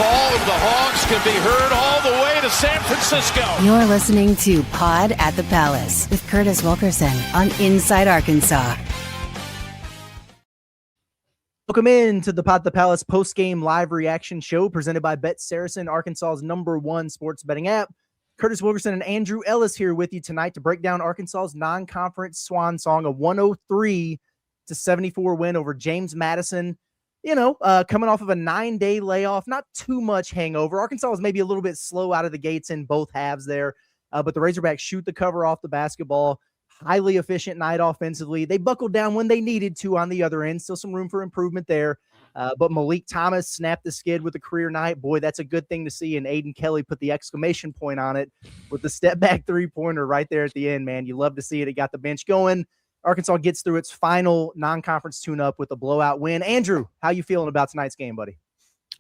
call of the Hogs can be heard all the way to San Francisco. You're listening to Pod at the Palace with Curtis Wilkerson on Inside Arkansas. Welcome in to the Pod at the Palace post-game live reaction show presented by SARACEN, Arkansas's #1 sports betting app. Curtis Wilkerson and Andrew Ellis here with you tonight to break down Arkansas's non-conference swan song, a 103-74 win over James Madison. You know, coming off of a 9-day layoff, not too much hangover. Arkansas was maybe a little bit slow out of the gates in both halves there, but the Razorbacks shoot the cover off the basketball. Highly efficient night offensively. They buckled down when they needed to on the other end. Still some room for improvement there. But Malik Thomas snapped the skid with a career night. Boy, that's a good thing to see. And Aiden Kelly put the exclamation point on it with the step-back three-pointer right there at the end, man. You love to see it. It got the bench going. Arkansas gets through its final non-conference tune-up with a blowout win. Andrew, how you feeling about tonight's game, buddy?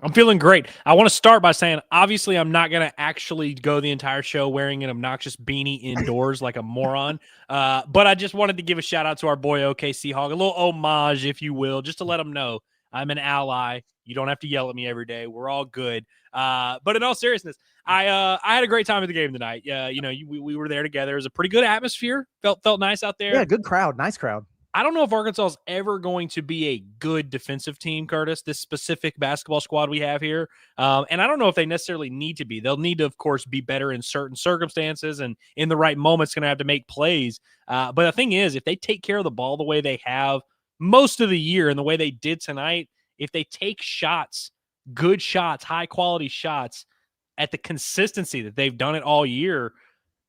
I'm feeling great. I want to start by saying, obviously, I'm not going to actually go the entire show wearing an obnoxious beanie indoors like a moron. But I just wanted to give a shout out to our boy OKC Hog, a little homage, if you will, just to let him know I'm an ally. You don't have to yell at me every day. We're all good. But in all seriousness, I had a great time at the game tonight. We were there together. It was a pretty good atmosphere. Felt nice out there. Yeah, good crowd. Nice crowd. I don't know if Arkansas is ever going to be a good defensive team, Curtis, this specific basketball squad we have here. And I don't know if they necessarily need to be. They'll need to, of course, be better in certain circumstances and in the right moments going to have to make plays. But the thing is, if they take care of the ball the way they have most of the year and the way they did tonight, if they take shots, good shots, high-quality shots at the consistency that they've done it all year,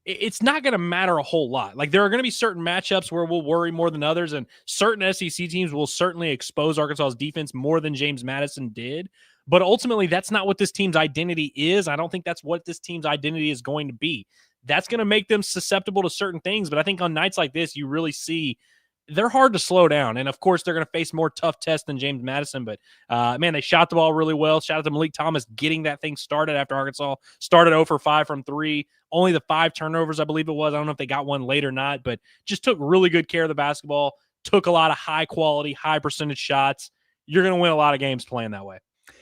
it's not going to matter a whole lot. Like, there are going to be certain matchups where we'll worry more than others, and certain SEC teams will certainly expose Arkansas's defense more than James Madison did. But ultimately, that's not what this team's identity is. I don't think that's what this team's identity is going to be. That's going to make them susceptible to certain things. But I think on nights like this, you really see they're hard to slow down. And, of course, they're going to face more tough tests than James Madison. But, man, they shot the ball really well. Shout out to Malik Thomas getting that thing started after Arkansas started 0 for 5 from 3. Only the 5 turnovers, I believe it was. I don't know if they got one late or not, but just took really good care of the basketball, took a lot of high-quality, high-percentage shots. You're going to win a lot of games playing that way.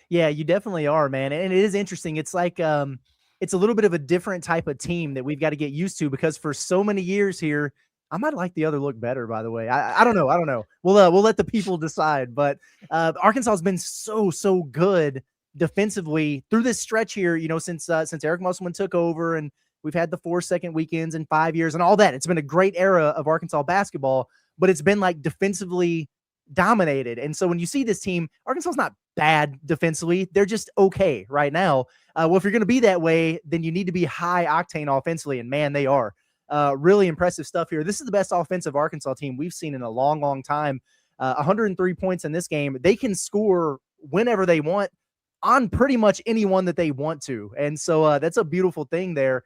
Yeah, you definitely are, man. And it is interesting. It's like it's a little bit of a different type of team that we've got to get used to because for so many years here, I might like the other look better, by the way. I don't know. We'll let the people decide. But Arkansas has been so good defensively through this stretch here, you know, since Eric Musselman took over, and we've had the 4 second weekends in 5 years and all that. It's been a great era of Arkansas basketball, but it's been like defensively dominated. And so when you see this team, Arkansas's not bad defensively. They're just okay right now. Well, if you're going to be that way, then you need to be high octane offensively. And man, they are. Really impressive stuff here. This is the best offensive Arkansas team we've seen in a long time. 103 points in this game. They can score whenever they want on pretty much anyone that they want to. And so that's a beautiful thing there.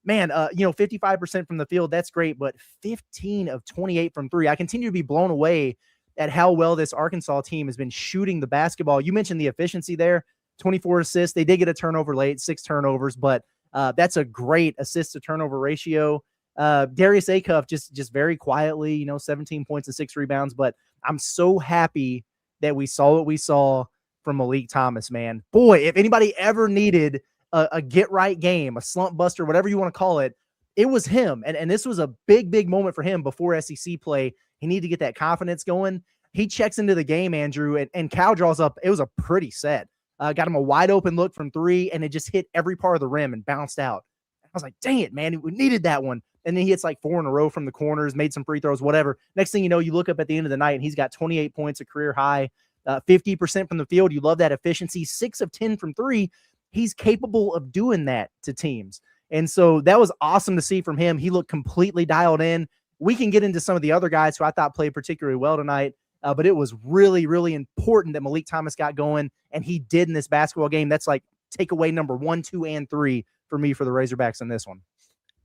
Man, 55% from the field, that's great, but 15 of 28 from 3. I continue to be blown away at how well this Arkansas team has been shooting the basketball. You mentioned the efficiency there, 24 assists. They did get a turnover late, 6 turnovers, but that's a great assist to turnover ratio. Darius Acuff just very quietly, 17 points and 6 rebounds, but I'm so happy that we saw what we saw from Malik Thomas, man. Boy, if anybody ever needed a get-right game, a slump buster, whatever you want to call it, it was him. And this was a big moment for him before SEC play. He needed to get that confidence going. He checks into the game, Andrew, and Cal draws up. It was a pretty set. Got him a wide-open look from 3, and it just hit every part of the rim and bounced out. I was like, dang it, man, we needed that one. And then he hits like 4 in a row from the corners, made some free throws, whatever. Next thing you know, you look up at the end of the night, and he's got 28 points, a career high, 50% from the field. You love that efficiency. 6 of 10 from 3. He's capable of doing that to teams. And so that was awesome to see from him. He looked completely dialed in. We can get into some of the other guys who I thought played particularly well tonight, but it was really important that Malik Thomas got going, and he did in this basketball game. That's like takeaway number 1, 2, and 3 for me for the Razorbacks in this one.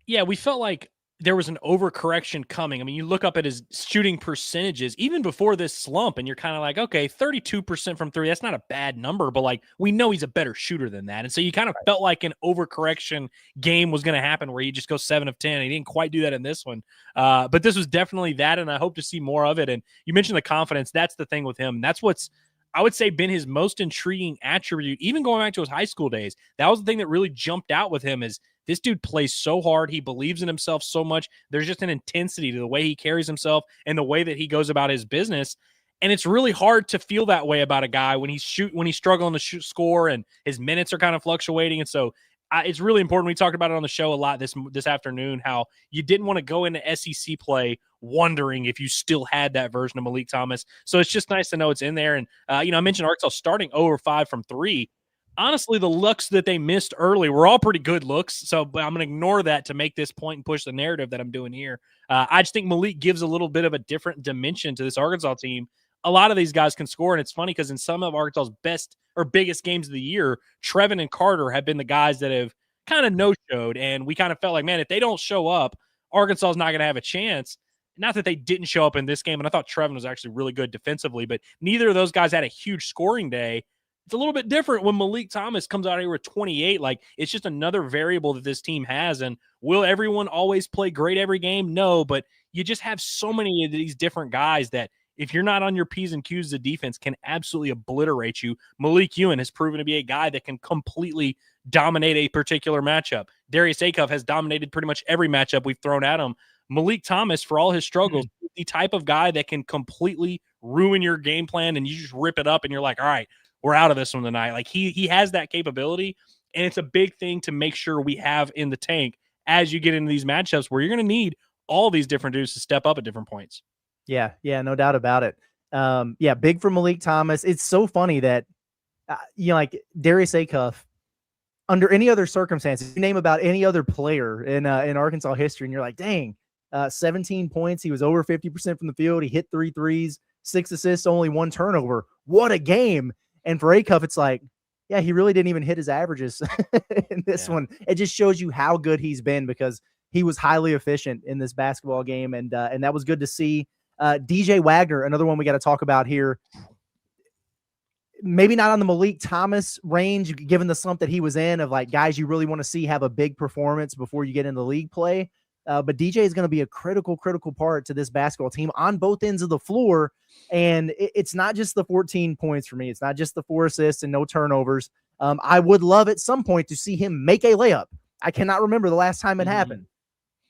Yeah, we felt like there was an overcorrection coming. I mean, you look up at his shooting percentages even before this slump, and you're kind of like, okay, 32% from 3. That's not a bad number, but like we know he's a better shooter than that. And so you kind of felt like an overcorrection game was going to happen where he just goes 7 of 10. He didn't quite do that in this one. But this was definitely that, and I hope to see more of it. And you mentioned the confidence. That's the thing with him. That's what's I would say, been his most intriguing attribute, even going back to his high school days. That was the thing that really jumped out with him is this dude plays so hard. He believes in himself so much. There's just an intensity to the way he carries himself and the way that he goes about his business. And it's really hard to feel that way about a guy when he's struggling to score and his minutes are kind of fluctuating. And so it's really important. We talked about it on the show a lot this afternoon, how you didn't want to go into SEC play wondering if you still had that version of Malik Thomas. So it's just nice to know it's in there. And, I mentioned Arkansas starting 0-5 from 3. Honestly, the looks that they missed early were all pretty good looks. So but I'm going to ignore that to make this point and push the narrative that I'm doing here. I just think Malik gives a little bit of a different dimension to this Arkansas team. A lot of these guys can score, and it's funny because in some of Arkansas's best or biggest games of the year, Trevan and Carter have been the guys that have kind of no-showed, and we kind of felt like, man, if they don't show up, Arkansas is not going to have a chance. Not that they didn't show up in this game, and I thought Trevan was actually really good defensively, but neither of those guys had a huge scoring day. It's a little bit different when Malik Thomas comes out here with 28. Like, it's just another variable that this team has, and will everyone always play great every game? No, but you just have so many of these different guys that if you're not on your P's and Q's, the defense can absolutely obliterate you. Malik Ewan has proven to be a guy that can completely dominate a particular matchup. Darius Acuff has dominated pretty much every matchup we've thrown at him. Malik Thomas, for all his struggles, is the type of guy that can completely ruin your game plan, and you just rip it up, and you're like, all right, we're out of this one tonight. Like, he has that capability, and it's a big thing to make sure we have in the tank as you get into these matchups where you're going to need all these different dudes to step up at different points. Yeah, no doubt about it. Big for Malik Thomas. It's so funny that, like Darius Acuff, under any other circumstances, you name about any other player in Arkansas history, and you're like, dang, 17 points. He was over 50% from the field. He hit 3 threes, 6 assists, only 1 turnover. What a game. And for Acuff, it's like, yeah, he really didn't even hit his averages in this one. It just shows you how good he's been because he was highly efficient in this basketball game, and that was good to see. DJ Wagner, another one we got to talk about here. Maybe not on the Malik Thomas range, given the slump that he was in of like guys you really want to see have a big performance before you get into league play. But DJ is going to be a critical part to this basketball team on both ends of the floor. And it's not just the 14 points for me. It's not just the 4 assists and no turnovers. I would love at some point to see him make a layup. I cannot remember the last time it happened,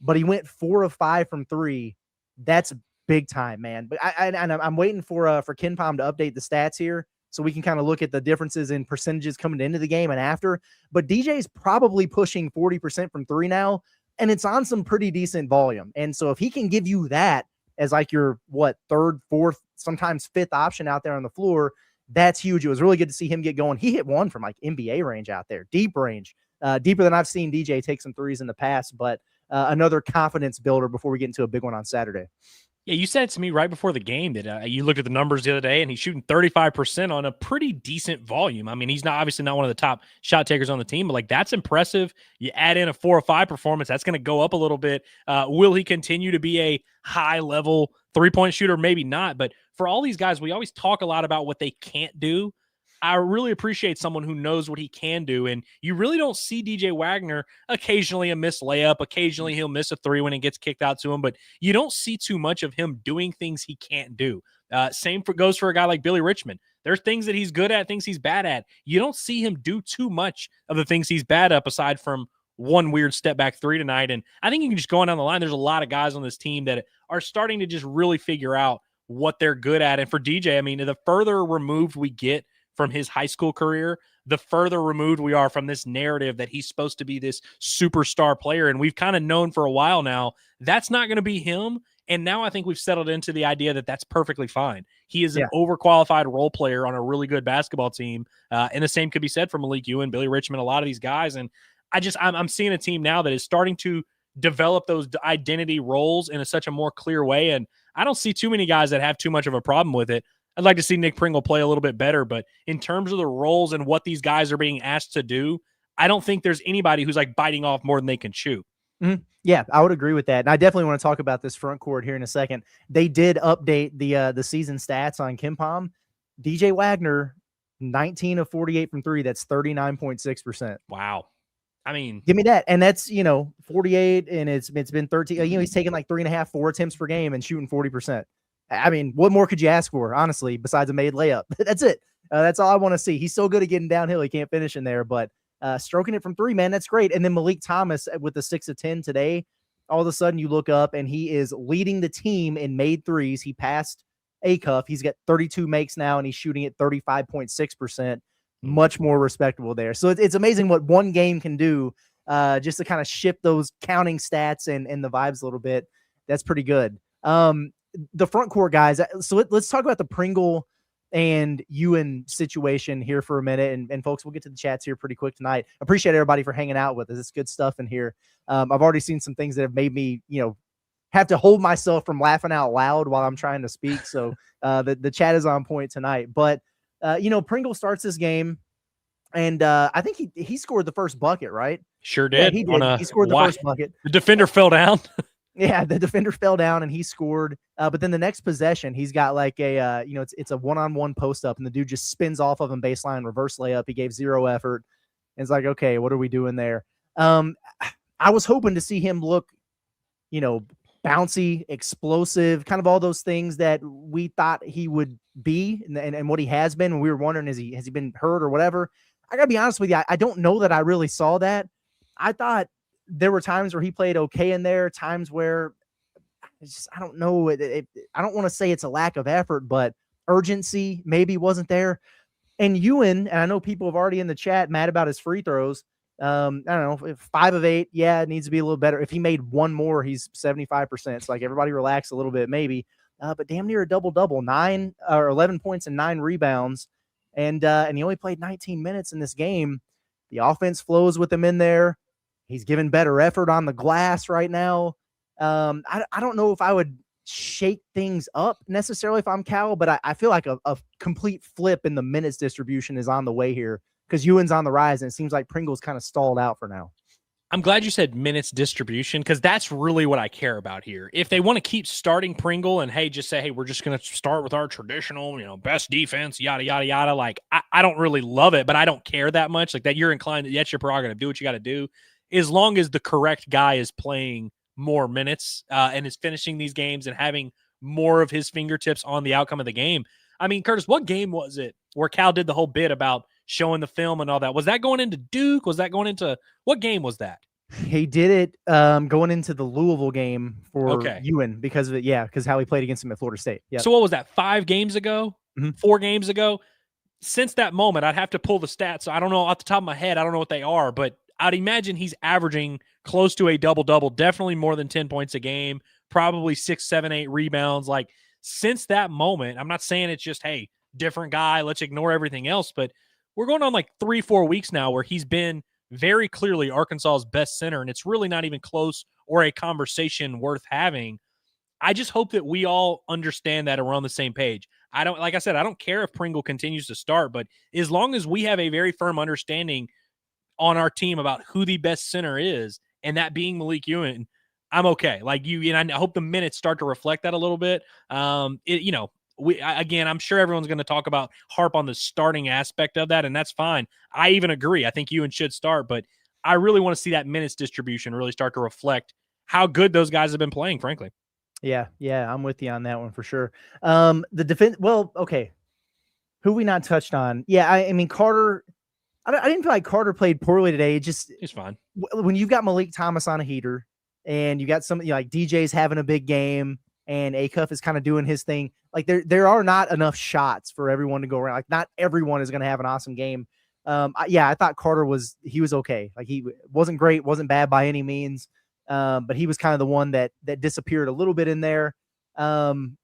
but he went 4 of 5 from 3. That's big time, man. But I'm waiting for KenPom to update the stats here so we can kind of look at the differences in percentages coming into the game and after. But DJ's probably pushing 40% from 3 now, and it's on some pretty decent volume. And so if he can give you that as like your, third, fourth, sometimes fifth option out there on the floor, that's huge. It was really good to see him get going. He hit one from like NBA range out there, deep range, deeper than I've seen DJ take some threes in the past, but another confidence builder before we get into a big one on Saturday. Yeah, you said to me right before the game that you looked at the numbers the other day, and he's shooting 35% on a pretty decent volume. I mean, he's obviously not one of the top shot takers on the team, but like that's impressive. You add in a 4 or 5 performance, that's going to go up a little bit. Will he continue to be a high-level three-point shooter? Maybe not, but for all these guys, we always talk a lot about what they can't do. I really appreciate someone who knows what he can do, and you really don't see DJ Wagner. Occasionally a missed layup, occasionally he'll miss a 3 when it gets kicked out to him, but you don't see too much of him doing things he can't do. Same goes for a guy like Billy Richmond. There's things that he's good at, things he's bad at. You don't see him do too much of the things he's bad at aside from one weird step back 3 tonight, and I think you can just go on down the line. There's a lot of guys on this team that are starting to just really figure out what they're good at, and for DJ, I mean, the further removed we get from his high school career, the further removed we are from this narrative that he's supposed to be this superstar player. And we've kind of known for a while now, that's not going to be him. And now I think we've settled into the idea that that's perfectly fine. He is an overqualified role player on a really good basketball team. And the same could be said for Malik Ewan, Billy Richmond, a lot of these guys. And I'm seeing a team now that is starting to develop those identity roles in such a more clear way. And I don't see too many guys that have too much of a problem with it. I'd like to see Nick Pringle play a little bit better, but in terms of the roles and what these guys are being asked to do, I don't think there's anybody who's like biting off more than they can chew. Mm-hmm. Yeah, I would agree with that. And I definitely want to talk about this front court here in a second. They did update the season stats on KenPom. DJ Wagner, 19 of 48 from 3. That's 39.6%. Wow. I mean, give me that. And that's, 48, and it's been 13. He's taking like 3.5, 4 attempts per game and shooting 40%. I mean, what more could you ask for, honestly, besides a made layup? That's it. That's all I want to see. He's so good at getting downhill. He can't finish in there, but stroking it from three, man, that's great. And then Malik Thomas with the 6 of 10 today, all of a sudden you look up and he is leading the team in made threes. He passed Acuff. He's got 32 makes now, and he's shooting at 35.6%. Much more respectable there. So it's amazing what one game can do just to kind of shift those counting stats and the vibes a little bit. That's pretty good. The front court guys. So let's talk about the Pringle and Ewan situation here for a minute. And folks, we'll get to the chats here pretty quick tonight. Appreciate everybody for hanging out with us. It's good stuff in here. I've already seen some things that have made me, have to hold myself from laughing out loud while I'm trying to speak. So the chat is on point tonight. But, Pringle starts this game, and I think he scored the first bucket, right? Sure did. Yeah, he did. He scored the first bucket. The defender fell down. Yeah, the defender fell down and he scored. But then the next possession, he's got like it's a one-on-one post up, and the dude just spins off of him baseline reverse layup. He gave zero effort. And it's like, okay, what are we doing there? I was hoping to see him look, bouncy, explosive, kind of all those things that we thought he would be and what he has been. And we were wondering, has he been hurt or whatever? I gotta be honest with you. I don't know that I really saw that. I thought there were times where he played okay in there, times where I don't know. I don't want to say it's a lack of effort, but urgency maybe wasn't there. And Ewan, and I know people have already in the chat mad about his free throws. I don't know, 5 of 8. Yeah, it needs to be a little better. If he made one more, he's 75%. It's like everybody relax a little bit, maybe. But damn near a double-double, 9 or 11 points and 9 rebounds. And he only played 19 minutes in this game. The offense flows with him in there. He's giving better effort on the glass right now. I don't know if I would shake things up necessarily if I'm Cal, but I feel like a complete flip in the minutes distribution is on the way here because Ewan's on the rise, and it seems like Pringle's kind of stalled out for now. I'm glad you said minutes distribution because that's really what I care about here. If they want to keep starting Pringle and, just say, hey, we're just going to start with our traditional, best defense, yada, yada, yada. Like, I don't really love it, but I don't care that much. Like that you're inclined to, that's your prerogative. Do what you got to do. As long as the correct guy is playing more minutes and is finishing these games and having more of his fingertips on the outcome of the game. I mean, Curtis, what game was it where Cal did the whole bit about showing the film and all that? Was that going into Duke? Was that going into what game was that? He did it going into the Louisville game for Ewan because of it. Yeah, because how he played against him at Florida State. Yeah. So what was that, 5 games ago? Mm-hmm. 4 games ago? Since that moment, I'd have to pull the stats. I don't know off the top of my head. I don't know what they are, but I'd imagine he's averaging close to a double-double, definitely more than 10 points a game, probably 6, 7, 8 rebounds. Like, since that moment, I'm not saying it's just, hey, different guy, let's ignore everything else, but we're going on like 3-4 weeks now where he's been very clearly Arkansas's best center, and it's really not even close or a conversation worth having. I just hope that we all understand that and we're on the same page. Like I said, I don't care if Pringle continues to start, but as long as we have a very firm understanding on our team about who the best center is, and that being Malik Ewan, I'm okay. Like and I hope the minutes start to reflect that a little bit. Again, I'm sure everyone's going to harp on the starting aspect of that, and that's fine. I even agree. I think Ewan should start, but I really want to see that minutes distribution really start to reflect how good those guys have been playing, frankly. Yeah, I'm with you on that one for sure. The defense, well, okay. Who we not touched on? Yeah, I mean, Carter, I didn't feel like Carter played poorly today. He's fine. When you've got Malik Thomas on a heater and you got somebody like DJ's having a big game and Acuff is kind of doing his thing, like there are not enough shots for everyone to go around. Like not everyone is going to have an awesome game. I thought Carter was okay. Like he wasn't great, wasn't bad by any means. But he was kind of the one that disappeared a little bit in there. 7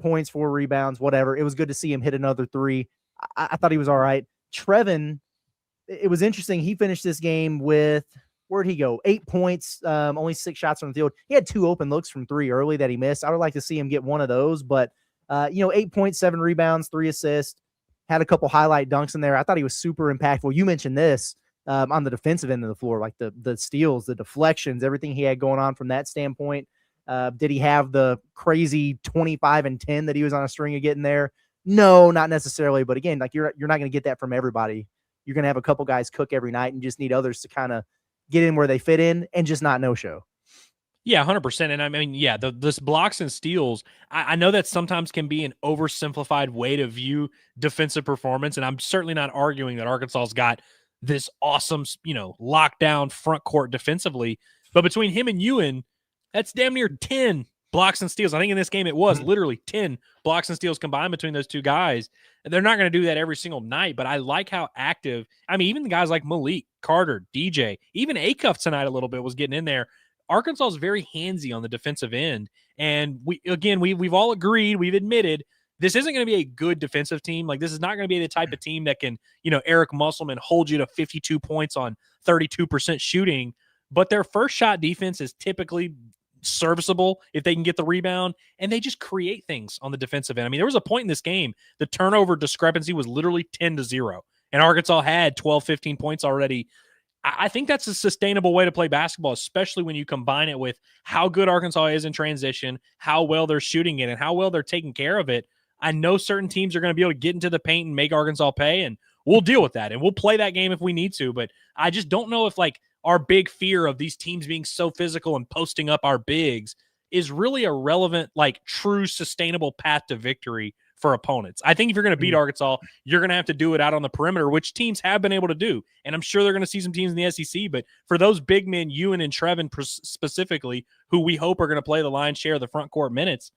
points, 4 rebounds, whatever. It was good to see him hit another 3. I thought he was all right. Trevan, it was interesting. He finished this game with, where'd he go? 8 points, only 6 shots from the field. He had 2 open looks from 3 early that he missed. I would like to see him get one of those, but 8 points, 7 rebounds, 3 assists, had a couple highlight dunks in there. I thought he was super impactful. You mentioned this on the defensive end of the floor, like the steals, the deflections, everything he had going on from that standpoint. Did he have the crazy 25 and 10 that he was on a string of getting there? No, not necessarily. But again, like you're not going to get that from everybody. You're going to have a couple guys cook every night and just need others to kind of get in where they fit in and just not no show. Yeah, 100%. And I mean, yeah, this blocks and steals, I know that sometimes can be an oversimplified way to view defensive performance. And I'm certainly not arguing that Arkansas's got this awesome, lockdown front court defensively. But between him and Ewan, that's damn near 10 blocks and steals. I think in this game it was literally 10 blocks and steals combined between those two guys. And they're not going to do that every single night, but I like how active. I mean, even the guys like Malik, Carter, DJ, even Acuff tonight a little bit was getting in there. Arkansas is very handsy on the defensive end. And we've all agreed, we've admitted, this isn't going to be a good defensive team. Like, this is not going to be the type of team that can, Eric Musselman hold you to 52 points on 32% shooting. But their first shot defense is typically serviceable if they can get the rebound, and they just create things on the defensive end. I mean, there was a point in this game, the turnover discrepancy was literally 10-0, and Arkansas had 12, 15 points already. I think that's a sustainable way to play basketball, especially when you combine it with how good Arkansas is in transition, how well they're shooting it, and how well they're taking care of it. I know certain teams are going to be able to get into the paint and make Arkansas pay, and we'll deal with that, and we'll play that game if we need to. But I just don't know if, our big fear of these teams being so physical and posting up our bigs is really a relevant, true sustainable path to victory for opponents. I think if you're going to beat Arkansas, you're going to have to do it out on the perimeter, which teams have been able to do. And I'm sure they're going to see some teams in the SEC, but for those big men, Ewan and Trevan specifically, who we hope are going to play the lion's share of the front court minutes,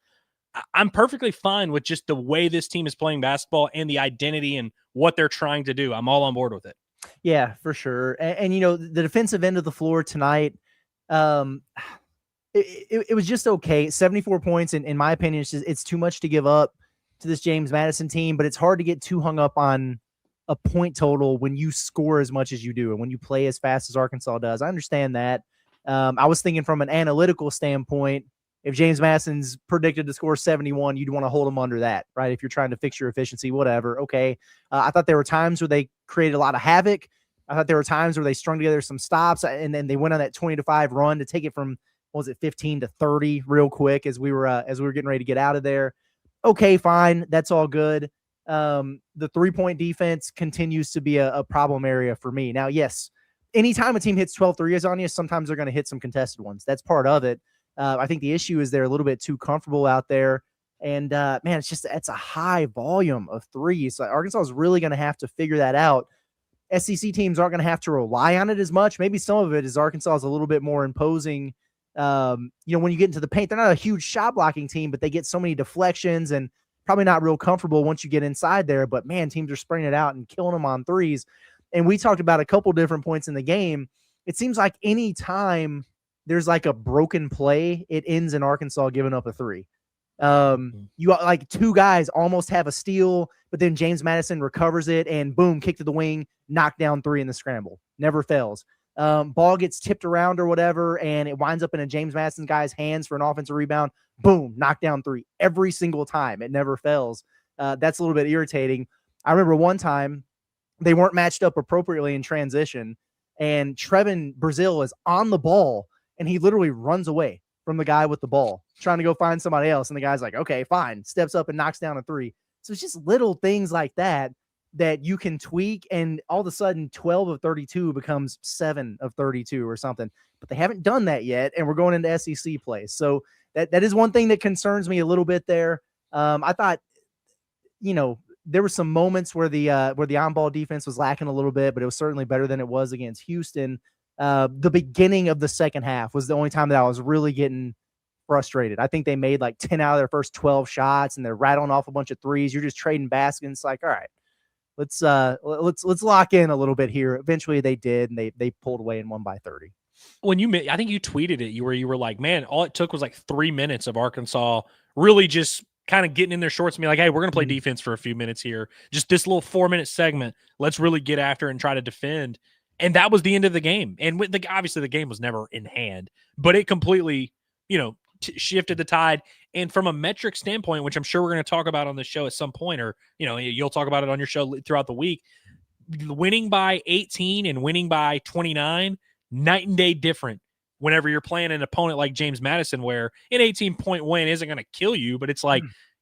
I'm perfectly fine with just the way this team is playing basketball and the identity and what they're trying to do. I'm all on board with it. Yeah, for sure. And the defensive end of the floor tonight, it was just okay. 74 points, in my opinion, it's too much to give up to this James Madison team, but it's hard to get too hung up on a point total when you score as much as you do and when you play as fast as Arkansas does. I understand that. I was thinking from an analytical standpoint, if James Madison's predicted to score 71, you'd want to hold him under that, right? If you're trying to fix your efficiency, whatever. Okay. I thought there were times where they created a lot of havoc. I thought there were times where they strung together some stops, and then they went on that 20-5 run to take it from, 15-30 real quick as we were getting ready to get out of there. Okay, fine. That's all good. The 3-point defense continues to be a problem area for me. Now, yes, anytime a team hits 12 threes on you, sometimes they're going to hit some contested ones. That's part of it. I think the issue is they're a little bit too comfortable out there. And, man, it's a high volume of threes. So Arkansas is really going to have to figure that out. SEC teams aren't going to have to rely on it as much. Maybe some of it is Arkansas is a little bit more imposing. When you get into the paint, they're not a huge shot blocking team, but they get so many deflections and probably not real comfortable once you get inside there. But, man, teams are spraying it out and killing them on threes. And we talked about a couple different points in the game. It seems like any time there's a broken play, it ends in Arkansas giving up a three. You two guys almost have a steal, but then James Madison recovers it and boom, kick to the wing, knock down three in the scramble. Never fails. Ball gets tipped around or whatever, and it winds up in a James Madison guy's hands for an offensive rebound. Boom, knock down three every single time. It never fails. That's a little bit irritating. I remember one time they weren't matched up appropriately in transition, and Trevan Brazile is on the ball, and he literally runs away from the guy with the ball, trying to go find somebody else. And the guy's like, okay, fine, steps up and knocks down a three. So it's just little things like that you can tweak, and all of a sudden 12 of 32 becomes 7 of 32 or something. But they haven't done that yet, and we're going into SEC play. So that is one thing that concerns me a little bit there. I thought, there were some moments where the on-ball defense was lacking a little bit, but it was certainly better than it was against Houston. The beginning of the second half was the only time that I was really getting frustrated. I think they made 10 out of their first 12 shots, and they're rattling off a bunch of threes. You're just trading baskets. All right, let's lock in a little bit here. Eventually they did, and they pulled away and won by 30. I think you tweeted it, you were like, man, all it took was 3 minutes of Arkansas really just kind of getting in their shorts and be like, hey, we're going to play defense for a few minutes here. Just this little 4-minute segment. Let's really get after and try to defend. And that was the end of the game. And obviously the game was never in hand, but it completely, shifted the tide. And from a metric standpoint, which I'm sure we're going to talk about on the show at some point, or, you'll talk about it on your show throughout the week, winning by 18 and winning by 29, night and day different whenever you're playing an opponent like James Madison, where an 18-point win isn't going to kill you, but it's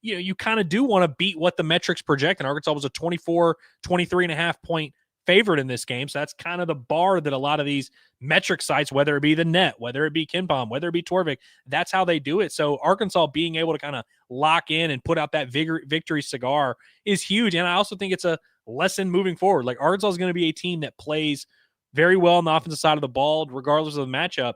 you kind of do want to beat what the metrics project. And Arkansas was a 23.5 point favorite in this game. So that's kind of the bar that a lot of these metric sites, whether it be the net, whether it be KenPom, whether it be Torvik, that's how they do it. So Arkansas being able to kind of lock in and put out that victory cigar is huge. And I also think it's a lesson moving forward. Like, Arkansas is going to be a team that plays very well on the offensive side of the ball, regardless of the matchup.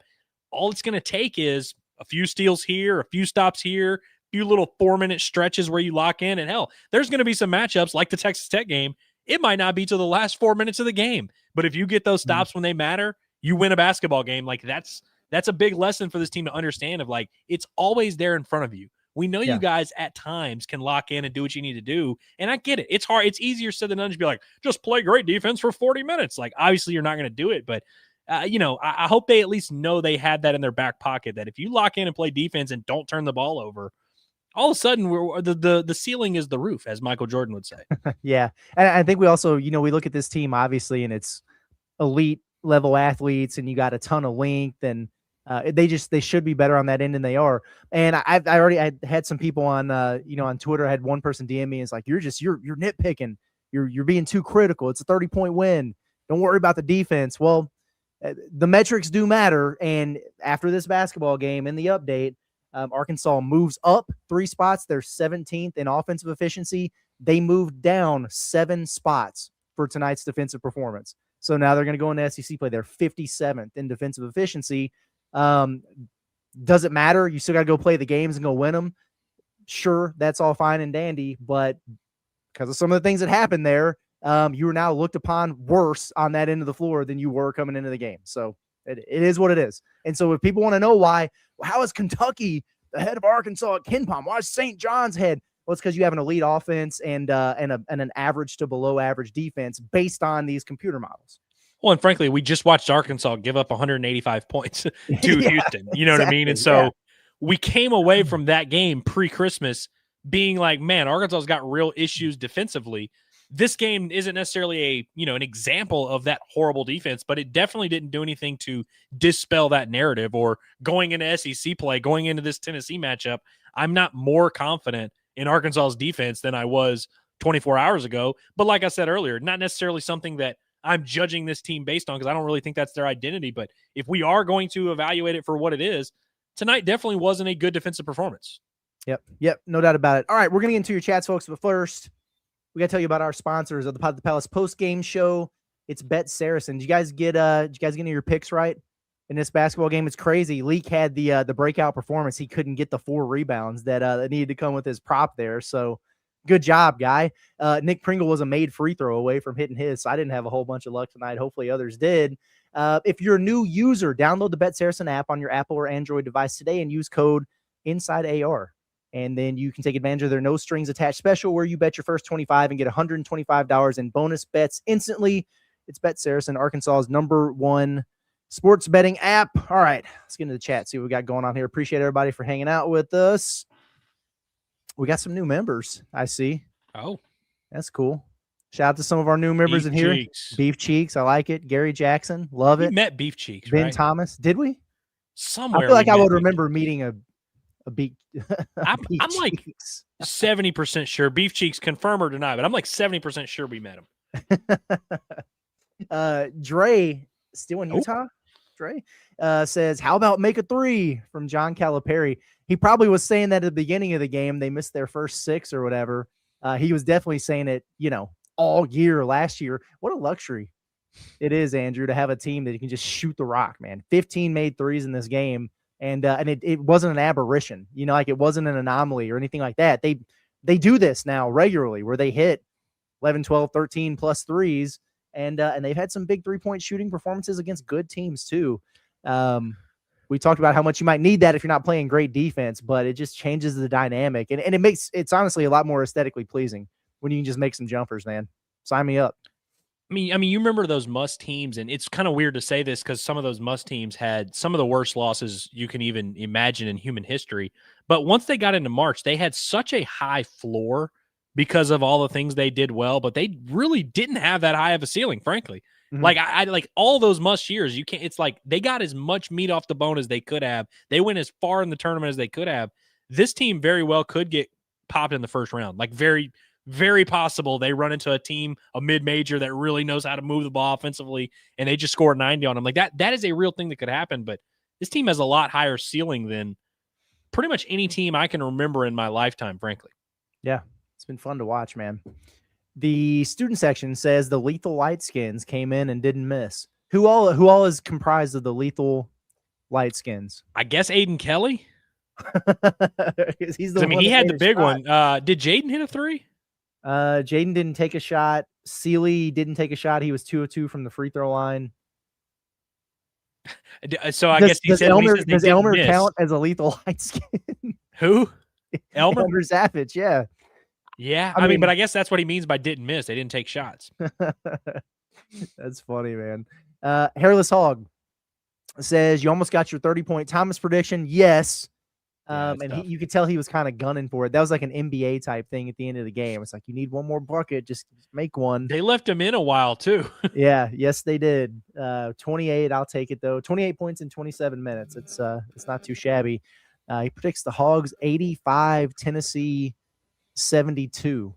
All it's going to take is a few steals here, a few stops here, a few little 4-minute stretches where you lock in. And hell, there's going to be some matchups like the Texas Tech game. It might not be to the last 4 minutes of the game, but if you get those stops when they matter, you win a basketball game. Like, that's a big lesson for this team to understand, of like, it's always there in front of you. We know you guys at times can lock in and do what you need to do. And I get it. It's hard. It's easier said than done to be like, just play great defense for 40 minutes. Like, obviously you're not going to do it, but I hope they at least know they had that in their back pocket, that if you lock in and play defense and don't turn the ball over, all of a sudden the ceiling is the roof, as Michael Jordan would say. Yeah. And I think we also, we look at this team obviously, and it's elite level athletes, and you got a ton of length, and they should be better on that end than they are. And I had some people on, on Twitter. I had one person DM me and it's like, you're nitpicking. You're being too critical. It's a 30-point win. Don't worry about the defense. Well, the metrics do matter. And after this basketball game in the update, Arkansas moves up 3 spots. They're 17th in offensive efficiency. They moved down 7 spots for tonight's defensive performance. So now they're going to go into SEC play. They're 57th in defensive efficiency. Does it matter? You still got to go play the games and go win them. Sure, that's all fine and dandy, but because of some of the things that happened there, you are now looked upon worse on that end of the floor than you were coming into the game. So it is what it is. And so if people want to know why, how is Kentucky ahead of Arkansas at KenPom? Why is St. John's ahead? Well, it's because you have an elite offense and an average to below average defense based on these computer models. Well, and frankly, we just watched Arkansas give up 185 points to Houston. You know what I mean? And so we came away from that game pre-Christmas being like, man, Arkansas's got real issues defensively. This game isn't necessarily an example of that horrible defense, but it definitely didn't do anything to dispel that narrative. Or going into SEC play, going into this Tennessee matchup, I'm not more confident in Arkansas's defense than I was 24 hours ago. But like I said earlier, not necessarily something that I'm judging this team based on, because I don't really think that's their identity. But if we are going to evaluate it for what it is, tonight definitely wasn't a good defensive performance. Yep. No doubt about it. All right, we're going to get into your chats, folks. But first, we got to tell you about our sponsors of the Pod at the Palace post-game show. It's Bet Saracen. Did you guys get any of your picks right in this basketball game? It's crazy. Leak had the breakout performance. He couldn't get the 4 rebounds that needed to come with his prop there. So good job, guy. Nick Pringle was a made free throw away from hitting his, so I didn't have a whole bunch of luck tonight. Hopefully others did. If you're a new user, download the Bet Saracen app on your Apple or Android device today and use code INSIDEAR. And then you can take advantage of their no strings attached special where you bet your first $25 and get $125 in bonus bets instantly. It's Bet Saracen, Arkansas's #1 sports betting app. All right, let's get into the chat, see what we got going on here. Appreciate everybody for hanging out with us. We got some new members, I see. Oh, that's cool. Shout out to some of our new members in here. Beef Cheeks, I like it. Gary Jackson, love it. We met Beef Cheeks, Ben right? Thomas, did we? Somewhere. I feel like I would remember meeting a beef. I'm like 70% sure. Beef Cheeks, confirm or deny, but I'm like 70% sure we met him. Dre, still in Utah? Dre says, how about make a 3 from John Calipari? He probably was saying that at the beginning of the game. They missed their first 6 or whatever. He was definitely saying it, all year last year. What a luxury it is, Andrew, to have a team that you can just shoot the rock, man. 15 made 3s in this game. And it wasn't an aberration, like it wasn't an anomaly or anything like that. They do this now regularly where they hit 11, 12, 13 plus 3s. And they've had some big 3-point shooting performances against good teams too. We talked about how much you might need that if you're not playing great defense, but it just changes the dynamic. And it's honestly a lot more aesthetically pleasing when you can just make some jumpers, man. Sign me up. I mean, you remember those must teams, and it's kind of weird to say this because some of those must teams had some of the worst losses you can even imagine in human history. But once they got into March, they had such a high floor because of all the things they did well, but they really didn't have that high of a ceiling, frankly. Mm-hmm. Like I like all those must years. You can't. It's like they got as much meat off the bone as they could have. They went as far in the tournament as they could have. This team very well could get popped in the first round, like very, very possible they run into a team, a mid-major that really knows how to move the ball offensively, and they just score 90 on them. Like that is a real thing that could happen, but this team has a lot higher ceiling than pretty much any team I can remember in my lifetime, frankly. Yeah, it's been fun to watch, man. The student section says the Lethal Lightskins came in and didn't miss. Who all is comprised of the Lethal Lightskins? I guess Aiden Kelly. He's the he had the big one. Did Jaden hit a three? Jaden didn't take a shot. Sealy didn't take a shot. He was 2 of 2 from the free throw line. So I guess does Elmer count as a Lethal Lightskin? Who? Elmer Savage, yeah. Yeah, I mean, but I guess that's what he means by didn't miss. They didn't take shots. That's funny, man. Hairless Hog says, you almost got your 30-point Thomas prediction. Yes. And you could tell he was kind of gunning for it. That was like an NBA type thing at the end of the game. It's like, you need one more bucket, just make one. They left him in a while, too. Yeah, yes, they did. 28, I'll take it, though. 28 points in 27 minutes. It's not too shabby. He predicts the Hogs 85, Tennessee 72.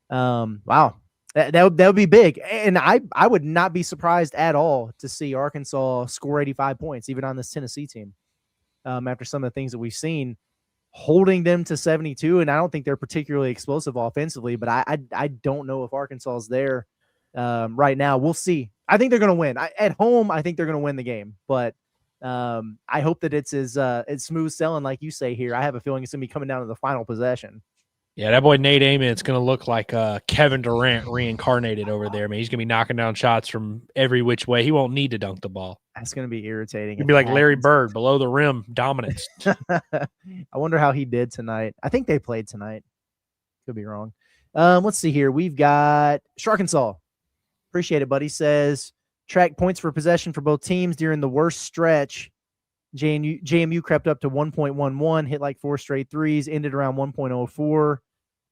Wow. That would be big. And I would not be surprised at all to see Arkansas score 85 points, even on this Tennessee team. After some of the things that we've seen, holding them to 72. And I don't think they're particularly explosive offensively, but I don't know if Arkansas is there right now. We'll see. I think they're going to win. At home, I think they're going to win the game, but I hope that it's as smooth selling like you say here. I have a feeling it's going to be coming down to the final possession. Yeah, that boy Nate Amen's going to look like Kevin Durant reincarnated over there. Man, he's going to be knocking down shots from every which way. He won't need to dunk the ball. That's going to be irritating. He'll be like Larry Bird, below the rim dominance. I wonder how he did tonight. I think they played tonight. Could be wrong. Let's see here. We've got Arkansas. Appreciate it, buddy. Says track points for possession for both teams during the worst stretch. JMU crept up to 1.11, hit like 4 straight threes, ended around 1.04.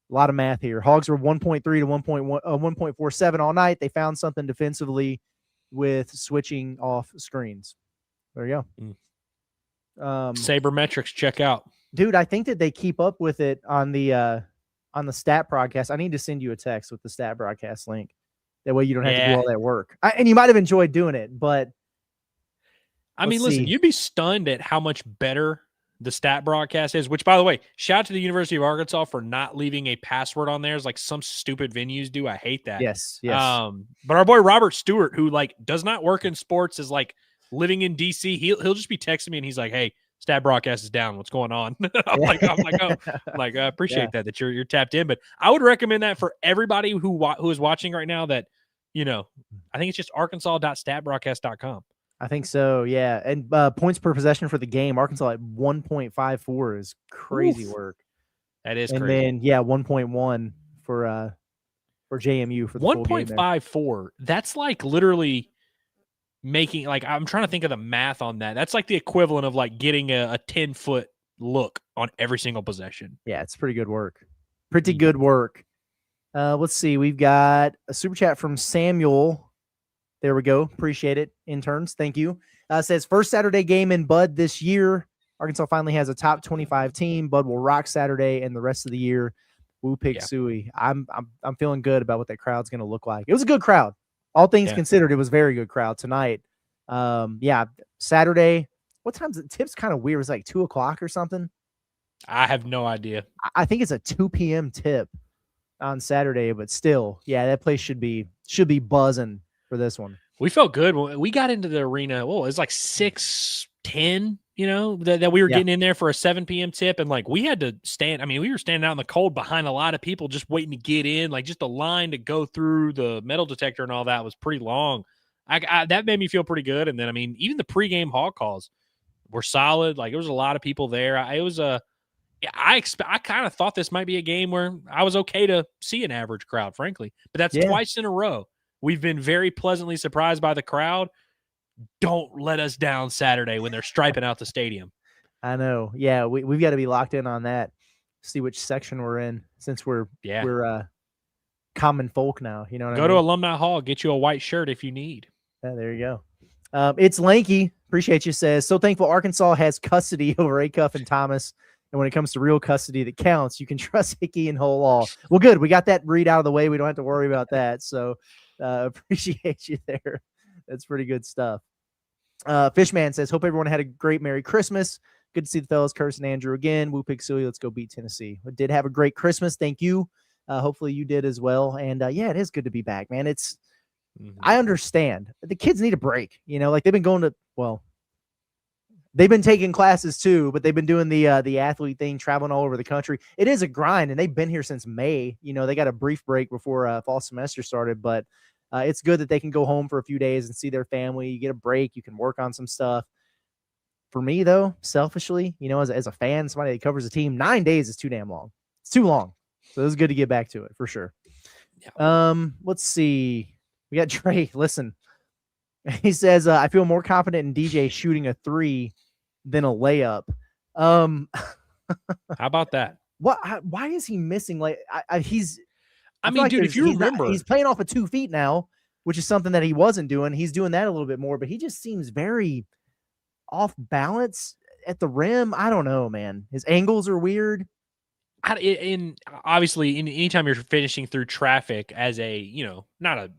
A lot of math here. Hogs were 1.3 to 1.47 all night. They found something defensively with switching off screens. There you go. Sabermetrics, check out. Dude, I think that they keep up with it on the stat broadcast. I need to send you a text with the stat broadcast link. That way you don't have to do all that work. And you might have enjoyed doing it, but I mean, listen, you'd be stunned at how much better the stat broadcast is, which, by the way, shout out to the University of Arkansas for not leaving a password on there as like some stupid venues do. I hate that. Yes. But our boy Robert Stewart, who like does not work in sports, is like living in DC. He'll just be texting me and he's like, "Hey, stat broadcast is down. What's going on?" I'm like, I appreciate that you're tapped in. But I would recommend that for everybody who is watching right now. That I think it's just arkansas.statbroadcast.com. I think so, yeah. And points per possession for the game, Arkansas at 1.54 is crazy work. That is and crazy. And then 1.1 for JMU for the 1.54. That's like literally making, like, I'm trying to think of the math on that. That's like the equivalent of like getting a 10-foot look on every single possession. Yeah, it's pretty good work. Pretty good work. Let's see. We've got a super chat from Samuel. There we go. Appreciate it, interns. Thank you. Says first Saturday game in Bud this year. Arkansas finally has a top 25 team. Bud will rock Saturday and the rest of the year. Woo pig suey. I'm feeling good about what that crowd's going to look like. It was a good crowd. All things considered, it was a very good crowd tonight. Saturday. What time's it? Tip's kind of weird. It's like 2:00 or something. I have no idea. I think it's a 2 p.m. tip on Saturday, but still, that place should be buzzing for this one. We felt good when we got into the arena. Well, it was like 6:10, that we were getting in there for a 7 p.m. tip. And like, we had to stand. I mean, we were standing out in the cold behind a lot of people just waiting to get in, like just a line to go through the metal detector and all that was pretty long. That made me feel pretty good. And then, I mean, even the pregame hog calls were solid. Like, there was a lot of people there. I kind of thought this might be a game where I was okay to see an average crowd, frankly, but that's twice in a row. We've been very pleasantly surprised by the crowd. Don't let us down Saturday when they're striping out the stadium. I know. Yeah, we've got to be locked in on that. See which section we're in, since we're common folk now. You know what I mean? Go to Alumni Hall, get you a white shirt if you need. Yeah, there you go. It's Lanky. Appreciate you. Says, so thankful Arkansas has custody over Acuff and Thomas. And when it comes to real custody that counts, you can trust Hickey and whole law. Well, good. We got that read out of the way. We don't have to worry about that. So appreciate you there. That's pretty good stuff. Fishman says, hope everyone had a great Merry Christmas. Good to see the fellas, Curtis and Andrew again. Woo Pig Suey, let's go beat Tennessee. We did have a great Christmas. Thank you. Hopefully you did as well. And yeah, it is good to be back, man. It's, I understand the kids need a break, like they've been going to, they've been taking classes too, but they've been doing the athlete thing, traveling all over the country. It is a grind, and they've been here since May. They got a brief break before fall semester started, but it's good that they can go home for a few days and see their family. You get a break. You can work on some stuff. For me, though, selfishly, as a fan, somebody that covers a team, 9 days is too damn long. It's too long. So it was good to get back to it for sure. Yeah. Let's see. We got Trey. Listen, he says, I feel more confident in DJ shooting a 3 than a layup. How about that? Why is he missing? Dude, if you remember, he's playing off of 2 feet now, which is something that he wasn't doing. He's doing that a little bit more, but he just seems very off balance at the rim. I don't know, man. His angles are weird. Obviously, anytime you're finishing through traffic as a, not a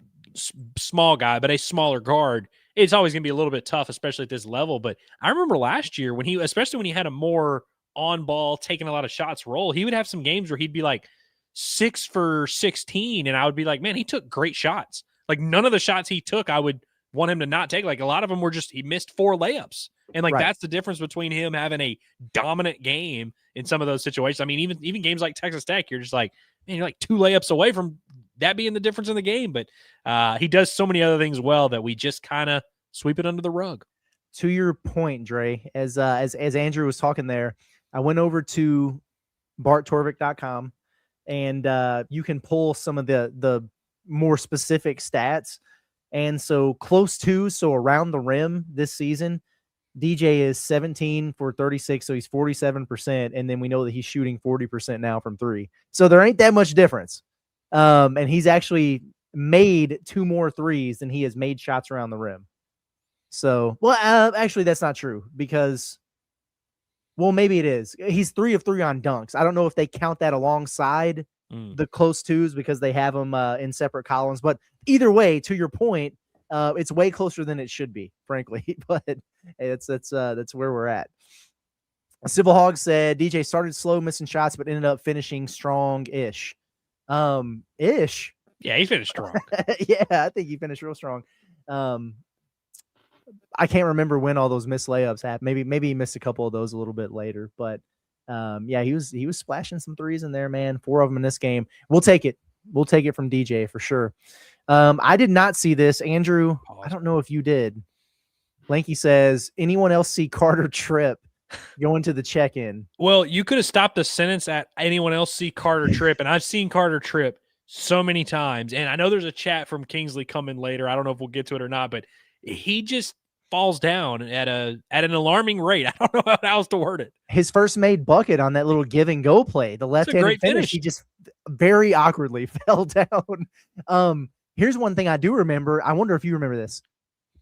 small guy, but a smaller guard, it's always going to be a little bit tough, especially at this level. But I remember last year especially when he had a more on ball, taking a lot of shots role, he would have some games where he'd be like 6 for 16. And I would be like, man, he took great shots. Like none of the shots he took, I would want him to not take. Like a lot of them were just, he missed 4 layups. And that's the difference between him having a dominant game in some of those situations. I mean, even games like Texas Tech, you're just like, man, you're like 2 layups away from that being the difference in the game. But he does so many other things well that we just kind of sweep it under the rug. To your point, Dre, as Andrew was talking there, I went over to barttorvik.com and you can pull some of the more specific stats. And so close to, so around the rim this season, DJ is 17 for 36, so he's 47%, and then we know that he's shooting 40% now from 3. So there ain't that much difference. And he's actually made 2 more threes than he has made shots around the rim. So, actually that's not true because, maybe it is. He's 3 of 3 on dunks. I don't know if they count that alongside the close twos because they have them in separate columns. But either way, to your point, it's way closer than it should be, frankly. But that's where we're at. Civil Hog said DJ started slow, missing shots, but ended up finishing strong-ish. Ish. Yeah, he finished strong. Yeah, I think he finished real strong. I can't remember when all those missed layups happened. Maybe he missed a couple of those a little bit later, but yeah, he was splashing some threes in there, man. 4 of them in this game. We'll take it. We'll take it from DJ for sure. I did not see this. Andrew, I don't know if you did. Lanky says, anyone else see Carter Tripp going to the check-in? Well, you could have stopped the sentence at anyone else see Carter Tripp, and I've seen Carter Tripp so many times. And I know there's a chat from Kingsley coming later. I don't know if we'll get to it or not, but he just falls down at an alarming rate. I don't know how else to word it. His first made bucket on that little give and go play, the left-handed finish, he just very awkwardly fell down. Here's one thing I do remember. I wonder if you remember this.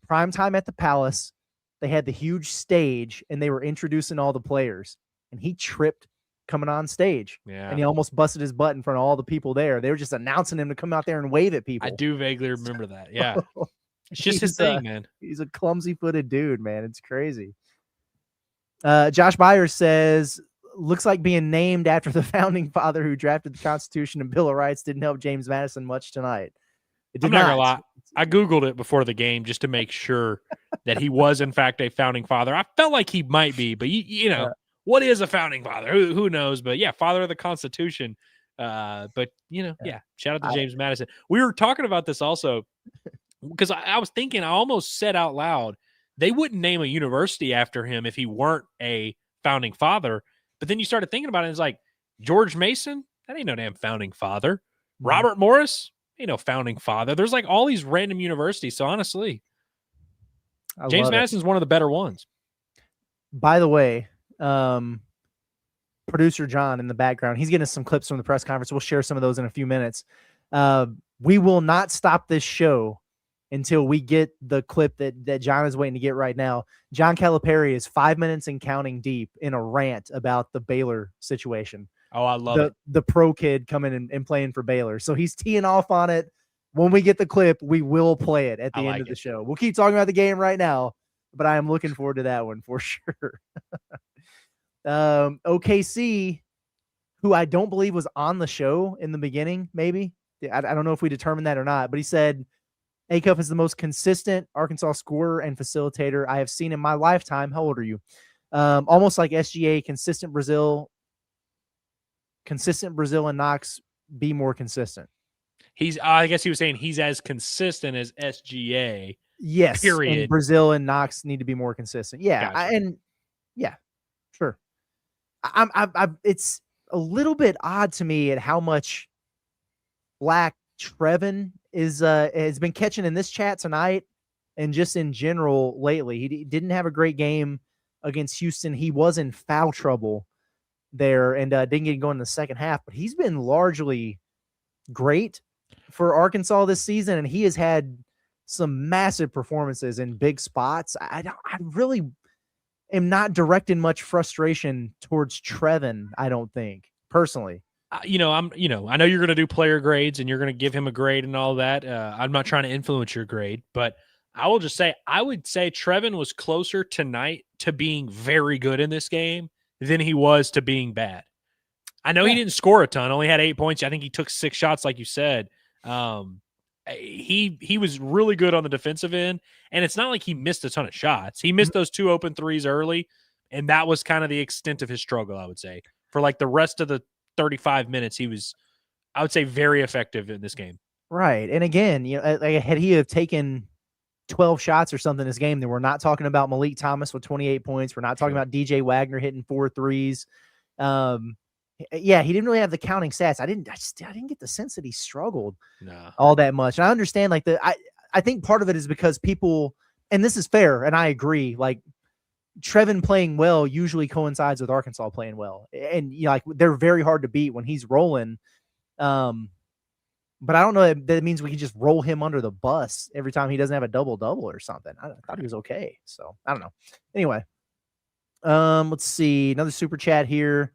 Prime time at the Palace, they had the huge stage and they were introducing all the players, and he tripped coming on stage. Yeah. And he almost busted his butt in front of all the people there. They were just announcing him to come out there and wave at people. I do vaguely remember that. Yeah. It's just his thing, man. He's a clumsy-footed dude, man. It's crazy. Josh Byers says, looks like being named after the founding father who drafted the Constitution and Bill of Rights didn't help James Madison much tonight. It did I'm not gonna lie. I Googled it before the game just to make sure that he was, in fact, a founding father. I felt like he might be, but you know, what is a founding father? Who knows? But yeah, father of the Constitution. But yeah, shout out to James Madison. We were talking about this also because I was thinking, I almost said out loud, they wouldn't name a university after him if he weren't a founding father. But then you started thinking about it, and it's like, George Mason, that ain't no damn founding father. Robert Morris, ain't no founding father. There's like all these random universities. So honestly, James Madison's one of the better ones. By the way, producer John in the background, he's getting us some clips from the press conference. We'll share some of those in a few minutes. We will not stop this show until we get the clip that John is waiting to get right now. John Calipari is 5 minutes and counting deep in a rant about the Baylor situation. Oh, I love it. The pro kid coming and playing for Baylor. So he's teeing off on it. When we get the clip, we will play it at the end of the show. We'll keep talking about the game right now, but I am looking forward to that one for sure. OKC, who I don't believe was on the show in the beginning, maybe. I don't know if we determined that or not, but he said, Acuff is the most consistent Arkansas scorer and facilitator I have seen in my lifetime. How old are you? Almost like SGA, consistent Brazile and Knox, be more consistent. I guess he was saying he's as consistent as SGA. Yes. Period. And Brazile and Knox need to be more consistent. Yeah. Gotcha. Sure. It's a little bit odd to me at how much Black Trevan has been catching in this chat tonight and just in general lately. He didn't have a great game against Houston. He was in foul trouble there and didn't get going in the second half, but he's been largely great for Arkansas this season, and he has had some massive performances in big spots. I really am not directing much frustration towards Trevan, I don't think, personally. I know you're going to do player grades and you're going to give him a grade and all that. I'm not trying to influence your grade, but I will just say, I would say Trevan was closer tonight to being very good in this game than he was to being bad. I know he didn't score a ton, only had 8 points. I think he took 6 shots, like you said. He was really good on the defensive end, and it's not like he missed a ton of shots. He missed those 2 open threes early, and that was kind of the extent of his struggle, I would say. For like the rest of the 35 minutes, he was, I would say, very effective in this game. Right. And again, had he have taken 12 shots or something this game, then we're not talking about Malik Thomas with 28 points. We're not talking about DJ Wagner hitting 4 threes. Yeah, he didn't really have the counting stats. I didn't get the sense that he struggled all that much. And I understand, like, I think part of it is because people, and this is fair, and I agree, like, Trevan playing well usually coincides with Arkansas playing well. And like they're very hard to beat when he's rolling. But I don't know if that means we can just roll him under the bus every time he doesn't have a double-double or something. I thought he was okay. So I don't know. Anyway, let's see. Another super chat here.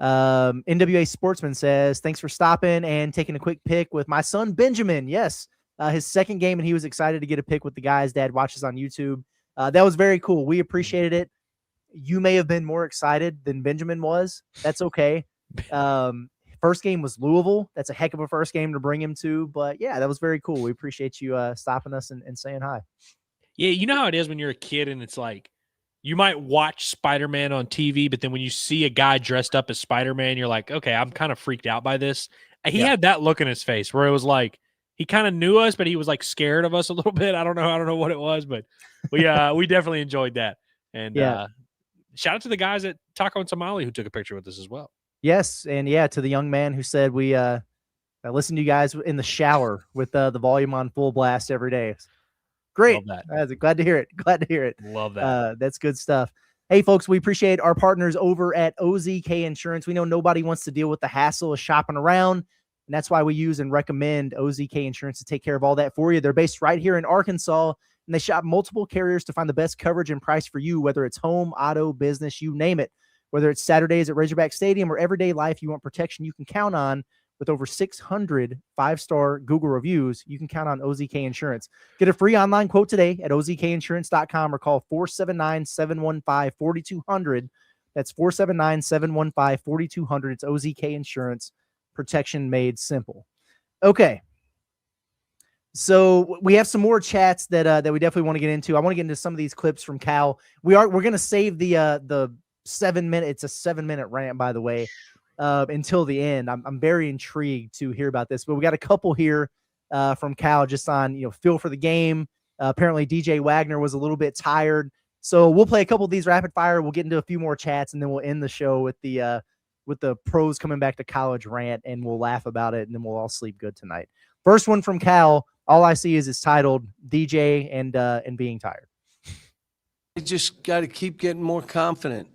NWA Sportsman says, thanks for stopping and taking a quick pick with my son, Benjamin. Yes. His second game, and he was excited to get a pick with the guys. Dad watches on YouTube. That was very cool. We appreciated it. You may have been more excited than Benjamin was. That's okay. First game was Louisville. That's a heck of a first game to bring him to. But, yeah, that was very cool. We appreciate you stopping us and saying hi. Yeah, you know how it is when you're a kid and it's like you might watch Spider-Man on TV, but then when you see a guy dressed up as Spider-Man, you're like, okay, I'm kind of freaked out by this. He had that look in his face where it was like he kind of knew us, but he was like scared of us a little bit. I don't know what it was, but we definitely enjoyed that. And shout out to the guys at Taco and Tamale who took a picture with us as well. Yes, and to the young man who said we listen to you guys in the shower with the volume on full blast every day. Great. Love that. Glad to hear it. Glad to hear it. Love that. That's good stuff. Hey, folks, we appreciate our partners over at OZK Insurance. We know nobody wants to deal with the hassle of shopping around, and that's why we use and recommend OZK Insurance to take care of all that for you. They're based right here in Arkansas, and they shop multiple carriers to find the best coverage and price for you, whether it's home, auto, business, you name it. Whether it's Saturdays at Razorback Stadium or everyday life, you want protection you can count on. With over 600 5-star Google reviews, you can count on OZK Insurance. Get a free online quote today at ozkinsurance.com or call 479-715-4200. That's 479-715-4200. It's OZK Insurance, protection made simple. Okay. So we have some more chats that we definitely want to get into. I want to get into some of these clips from Cal. We're going to save the 7 minute. It's a 7-minute rant, by the way. Until the end. I'm very intrigued to hear about this, but we got a couple here from Cal just on, feel for the game. Apparently DJ Wagner was a little bit tired. So we'll play a couple of these rapid fire. We'll get into a few more chats and then we'll end the show with the pros coming back to college rant, and we'll laugh about it and then we'll all sleep good tonight. First one from Cal. All I see is it's titled DJ and being tired. You just got to keep getting more confident.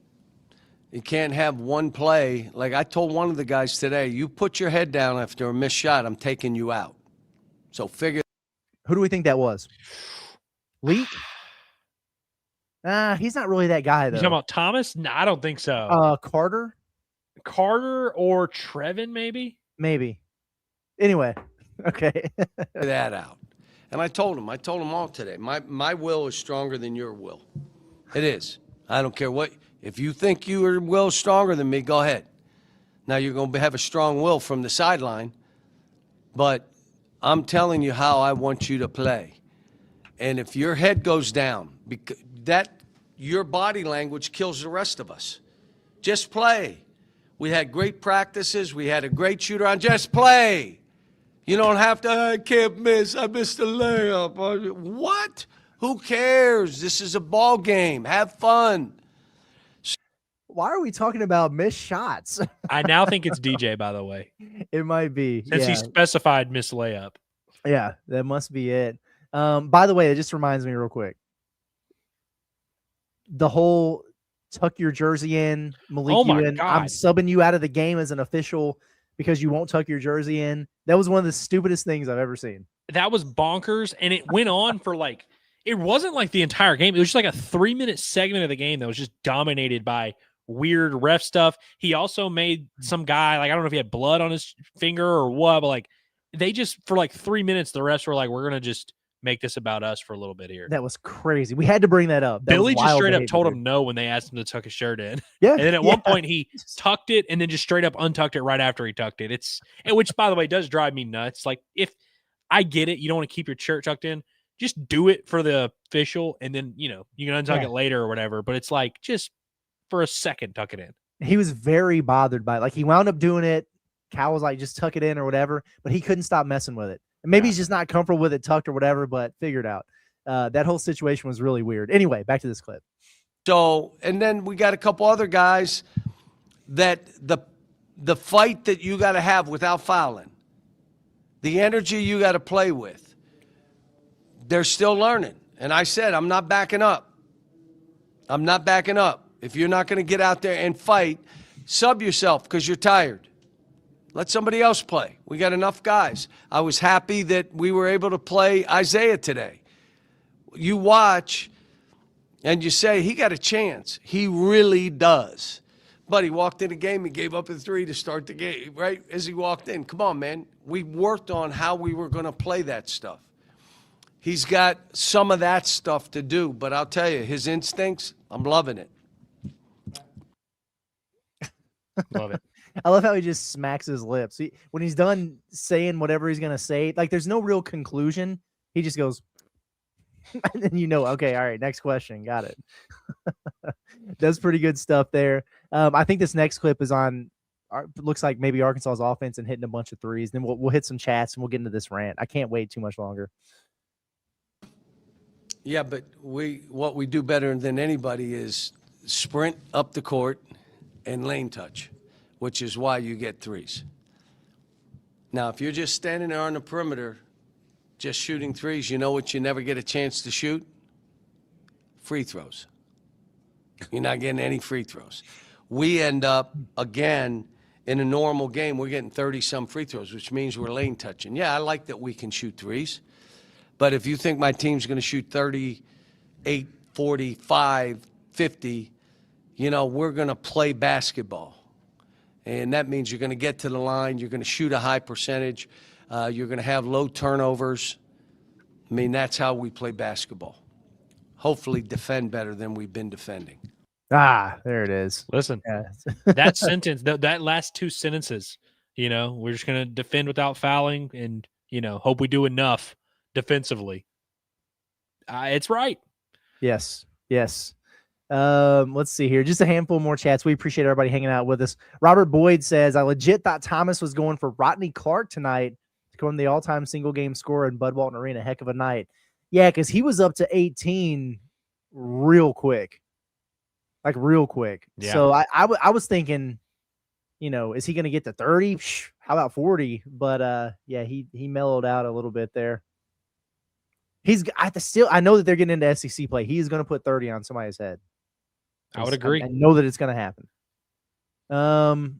You can't have one play. Like I told one of the guys today, you put your head down after a missed shot, I'm taking you out. So figure. Who do we think that was? Leak? He's not really that guy, though. You talking about Thomas? No, I don't think so. Carter? Carter or Trevan, maybe? Maybe. Anyway, okay. that out. And I told him all today, my will is stronger than your will. It is. I don't care what. If you think your will is stronger than me, go ahead. Now you're going to have a strong will from the sideline, but I'm telling you how I want you to play. And if your head goes down, your body language kills the rest of us. Just play. We had great practices. We had a great shooter on. Just play. You don't have to, I can't miss. I missed a layup. What? Who cares? This is a ball game. Have fun. Why are we talking about missed shots? I now think it's DJ, by the way. It might be. Since he specified miss layup. Yeah, that must be it. By the way, it just reminds me real quick. The whole tuck your jersey in, Malik, I'm subbing you out of the game as an official because you won't tuck your jersey in. That was one of the stupidest things I've ever seen. That was bonkers, and it went on for it wasn't like the entire game. It was just like a 3-minute segment of the game that was just dominated by weird ref stuff. He also made some guy, I don't know if he had blood on his finger or what, but they just, for 3 minutes, the refs were like, we're going to just make this about us for a little bit here. That was crazy. We had to bring that up. Billy just straight up told him no when they asked him to tuck his shirt in. Yeah. And then at one point he tucked it and then just straight up untucked it right after he tucked it. Which, by the way, does drive me nuts. If I get it, you don't want to keep your shirt tucked in, just do it for the official and then, you can untuck it later or whatever. But it's just for a second, tuck it in. He was very bothered by it. He wound up doing it. Cal was like, just tuck it in or whatever, but he couldn't stop messing with it. Maybe he's just not comfortable with it tucked or whatever, but figured out. That whole situation was really weird. Anyway, back to this clip. So, and then we got a couple other guys that the fight that you got to have without fouling, the energy you got to play with, they're still learning. And I said, I'm not backing up. I'm not backing up. If you're not going to get out there and fight, sub yourself because you're tired. Let somebody else play. We got enough guys. I was happy that we were able to play Isaiah today. You watch and you say, he got a chance. He really does. But he walked in the game, he gave up a 3 to start the game, right as he walked in. Come on, man. We worked on how we were going to play that stuff. He's got some of that stuff to do, but I'll tell you, his instincts, I'm loving it. Love it. I love how he just smacks his lips. When he's done saying whatever he's going to say, there's no real conclusion. He just goes, and then okay, all right, next question. Got it. That's pretty good stuff there. I think this next clip is on, looks like maybe Arkansas's offense and hitting a bunch of threes. Then we'll hit some chats and we'll get into this rant. I can't wait too much longer. Yeah, but what we do better than anybody is sprint up the court and lane touch, which is why you get threes. Now, if you're just standing there on the perimeter, just shooting threes, you know what you never get a chance to shoot? Free throws. You're not getting any free throws. We end up, again, in a normal game, we're getting 30-some free throws, which means we're lane touching. Yeah, I like that we can shoot threes. But if you think my team's going to shoot 38, 45, 50, we're going to play basketball. And that means you're going to get to the line. You're going to shoot a high percentage. You're going to have low turnovers. I mean, that's how we play basketball. Hopefully defend better than we've been defending. There it is. Listen, that sentence, that last two sentences, we're just going to defend without fouling and, hope we do enough defensively. It's right. Yes. Let's see here. Just a handful more chats. We appreciate everybody hanging out with us. Robert Boyd says, I legit thought Thomas was going for Rodney Clark tonight to become the all-time single-game scorer in Bud Walton Arena. Heck of a night. Yeah, because he was up to 18 real quick. Real quick. Yeah. So I was thinking, is he going to get to 30? How about 40? But, yeah, he mellowed out a little bit there. I know that they're getting into SEC play. He is going to put 30 on somebody's head. I would agree. I know that it's going to happen.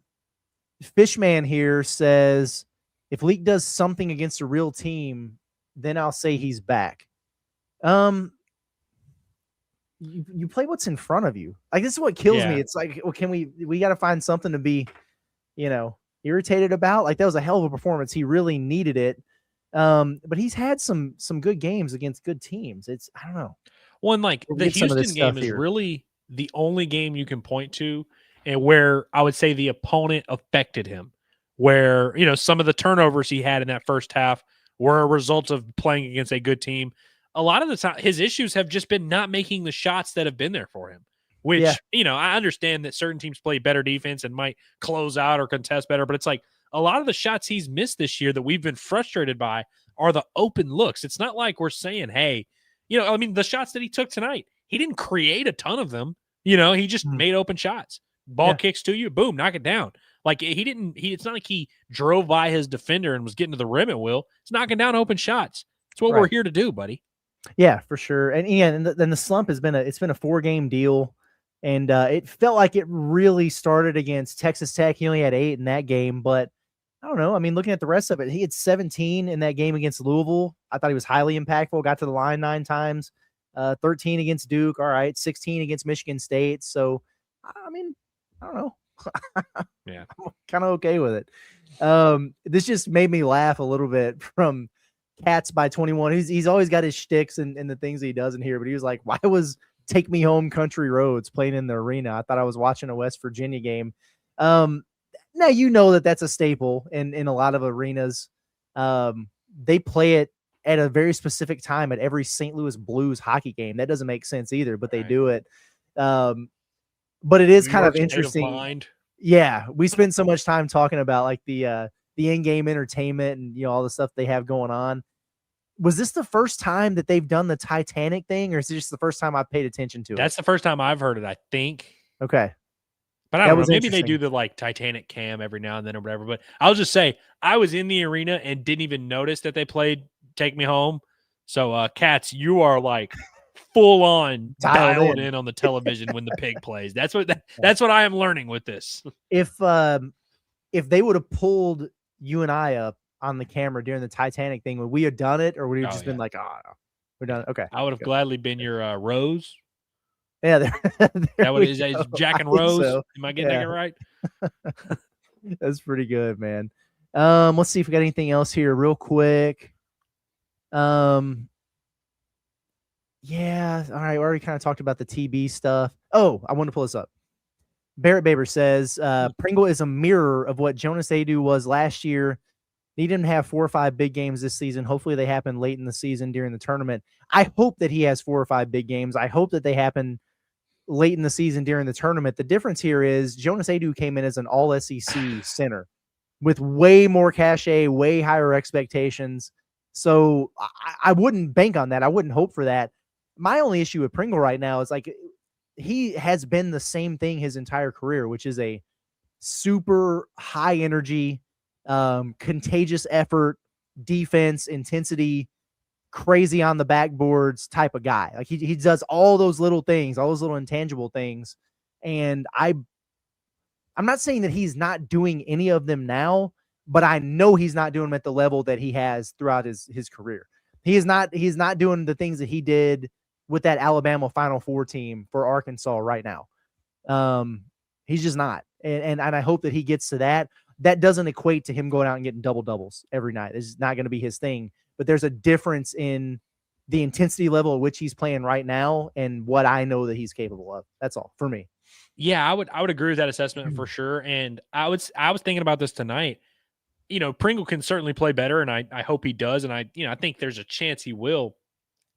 Fishman here says, if Leak does something against a real team, then I'll say he's back. You play what's in front of you. Like, this is what kills me. It's like, well, we got to find something to be, irritated about. Like, that was a hell of a performance. He really needed it. But he's had some good games against good teams. I don't know. One, like, the Houston game is really the only game you can point to and where I would say the opponent affected him, where, some of the turnovers he had in that first half were a result of playing against a good team. A lot of the time, his issues have just been not making the shots that have been there for him, which, I understand that certain teams play better defense and might close out or contest better, but it's like a lot of the shots he's missed this year that we've been frustrated by are the open looks. It's not like we're saying, hey, the shots that he took tonight, he didn't create a ton of them. He just made open shots. Ball kicks to you, boom, knock it down. Like, it's not like he drove by his defender and was getting to the rim at will. It's knocking down open shots. It's what we're here to do, buddy. Yeah, for sure. And then the slump has been a 4-game deal. And it felt like it really started against Texas Tech. He only had 8 in that game, but I don't know. I mean, looking at the rest of it, he had 17 in that game against Louisville. I thought he was highly impactful, got to the line 9 times, 13 against Duke. All right. 16 against Michigan State. So, I mean, I don't know. Yeah. I'm kind of okay with it. This just made me laugh a little bit from Cats by 21. He's always got his shticks and the things he does in here, but he was like, why was Take Me Home Country Roads playing in the arena? I thought I was watching a West Virginia game. Now, that's a staple in a lot of arenas. They play it at a very specific time at every St. Louis Blues hockey game. That doesn't make sense either, but they do it. But it is kind of interesting. Yeah, we spend so much time talking about like the in-game entertainment and all the stuff they have going on. Was this the first time that they've done the Titanic thing, or is it just the first time I've paid attention to it? That's the first time I've heard it, I think. Okay. But I don't know. Maybe they do the like Titanic cam every now and then or whatever. But I'll just say I was in the arena and didn't even notice that they played Take Me Home. So, Cats, you are like full on dialed in on the television when the pig plays. That's what I am learning with this. If they would have pulled you and I up on the camera during the Titanic thing, would we have done it, or would we have just been like, oh, no, we're done? Okay. I would have gladly been your Rose. Yeah. That what is Jack and Rose? So. Am I getting that right? That's pretty good, man. Let's see if we got anything else here real quick. Yeah. All right. We already kind of talked about the TB stuff. Oh, I want to pull this up. Barrett Baber says, Pringle is a mirror of what Jonas Adu was last year. He didn't have 4 or 5 big games this season. Hopefully they happen late in the season during the tournament. I hope that he has 4 or 5 big games. I hope that they happen late in the season during the tournament. The difference here is Jonas Adu came in as an all SEC center with way more cachet, way higher expectations. So I wouldn't bank on that. I wouldn't hope for that. My only issue with Pringle right now is like he has been the same thing his entire career, which is a super high energy, contagious effort, defense, intensity, crazy on the backboards type of guy. Like he does all those little things, all those little intangible things. And I'm not saying that he's not doing any of them now, but I know he's not doing them at the level that he has throughout his career. He's not doing the things that he did with that Alabama Final Four team for Arkansas right now. He's just not. And I hope that he gets to that. That doesn't equate to him going out and getting double doubles every night. This is not going to be his thing. But there's a difference in the intensity level at which he's playing right now and what I know that he's capable of. That's all for me. Yeah, I would agree with that assessment for sure. And I was thinking about this tonight. Pringle can certainly play better, and I hope he does. And I think there's a chance he will.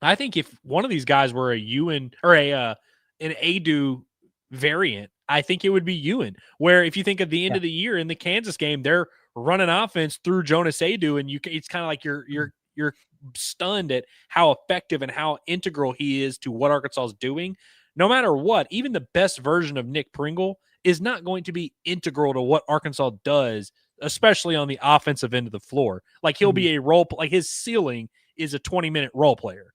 I think if one of these guys were a Ewan or an Adu variant, I think it would be Ewan. Where if you think of the end of the year in the Kansas game, they're running offense through Jonas Adu, and it's kind of like you're stunned at how effective and how integral he is to what Arkansas is doing. No matter what, even the best version of Nick Pringle is not going to be integral to what Arkansas does, especially on the offensive end of the floor. Like he'll be a like his ceiling is a 20-minute role player.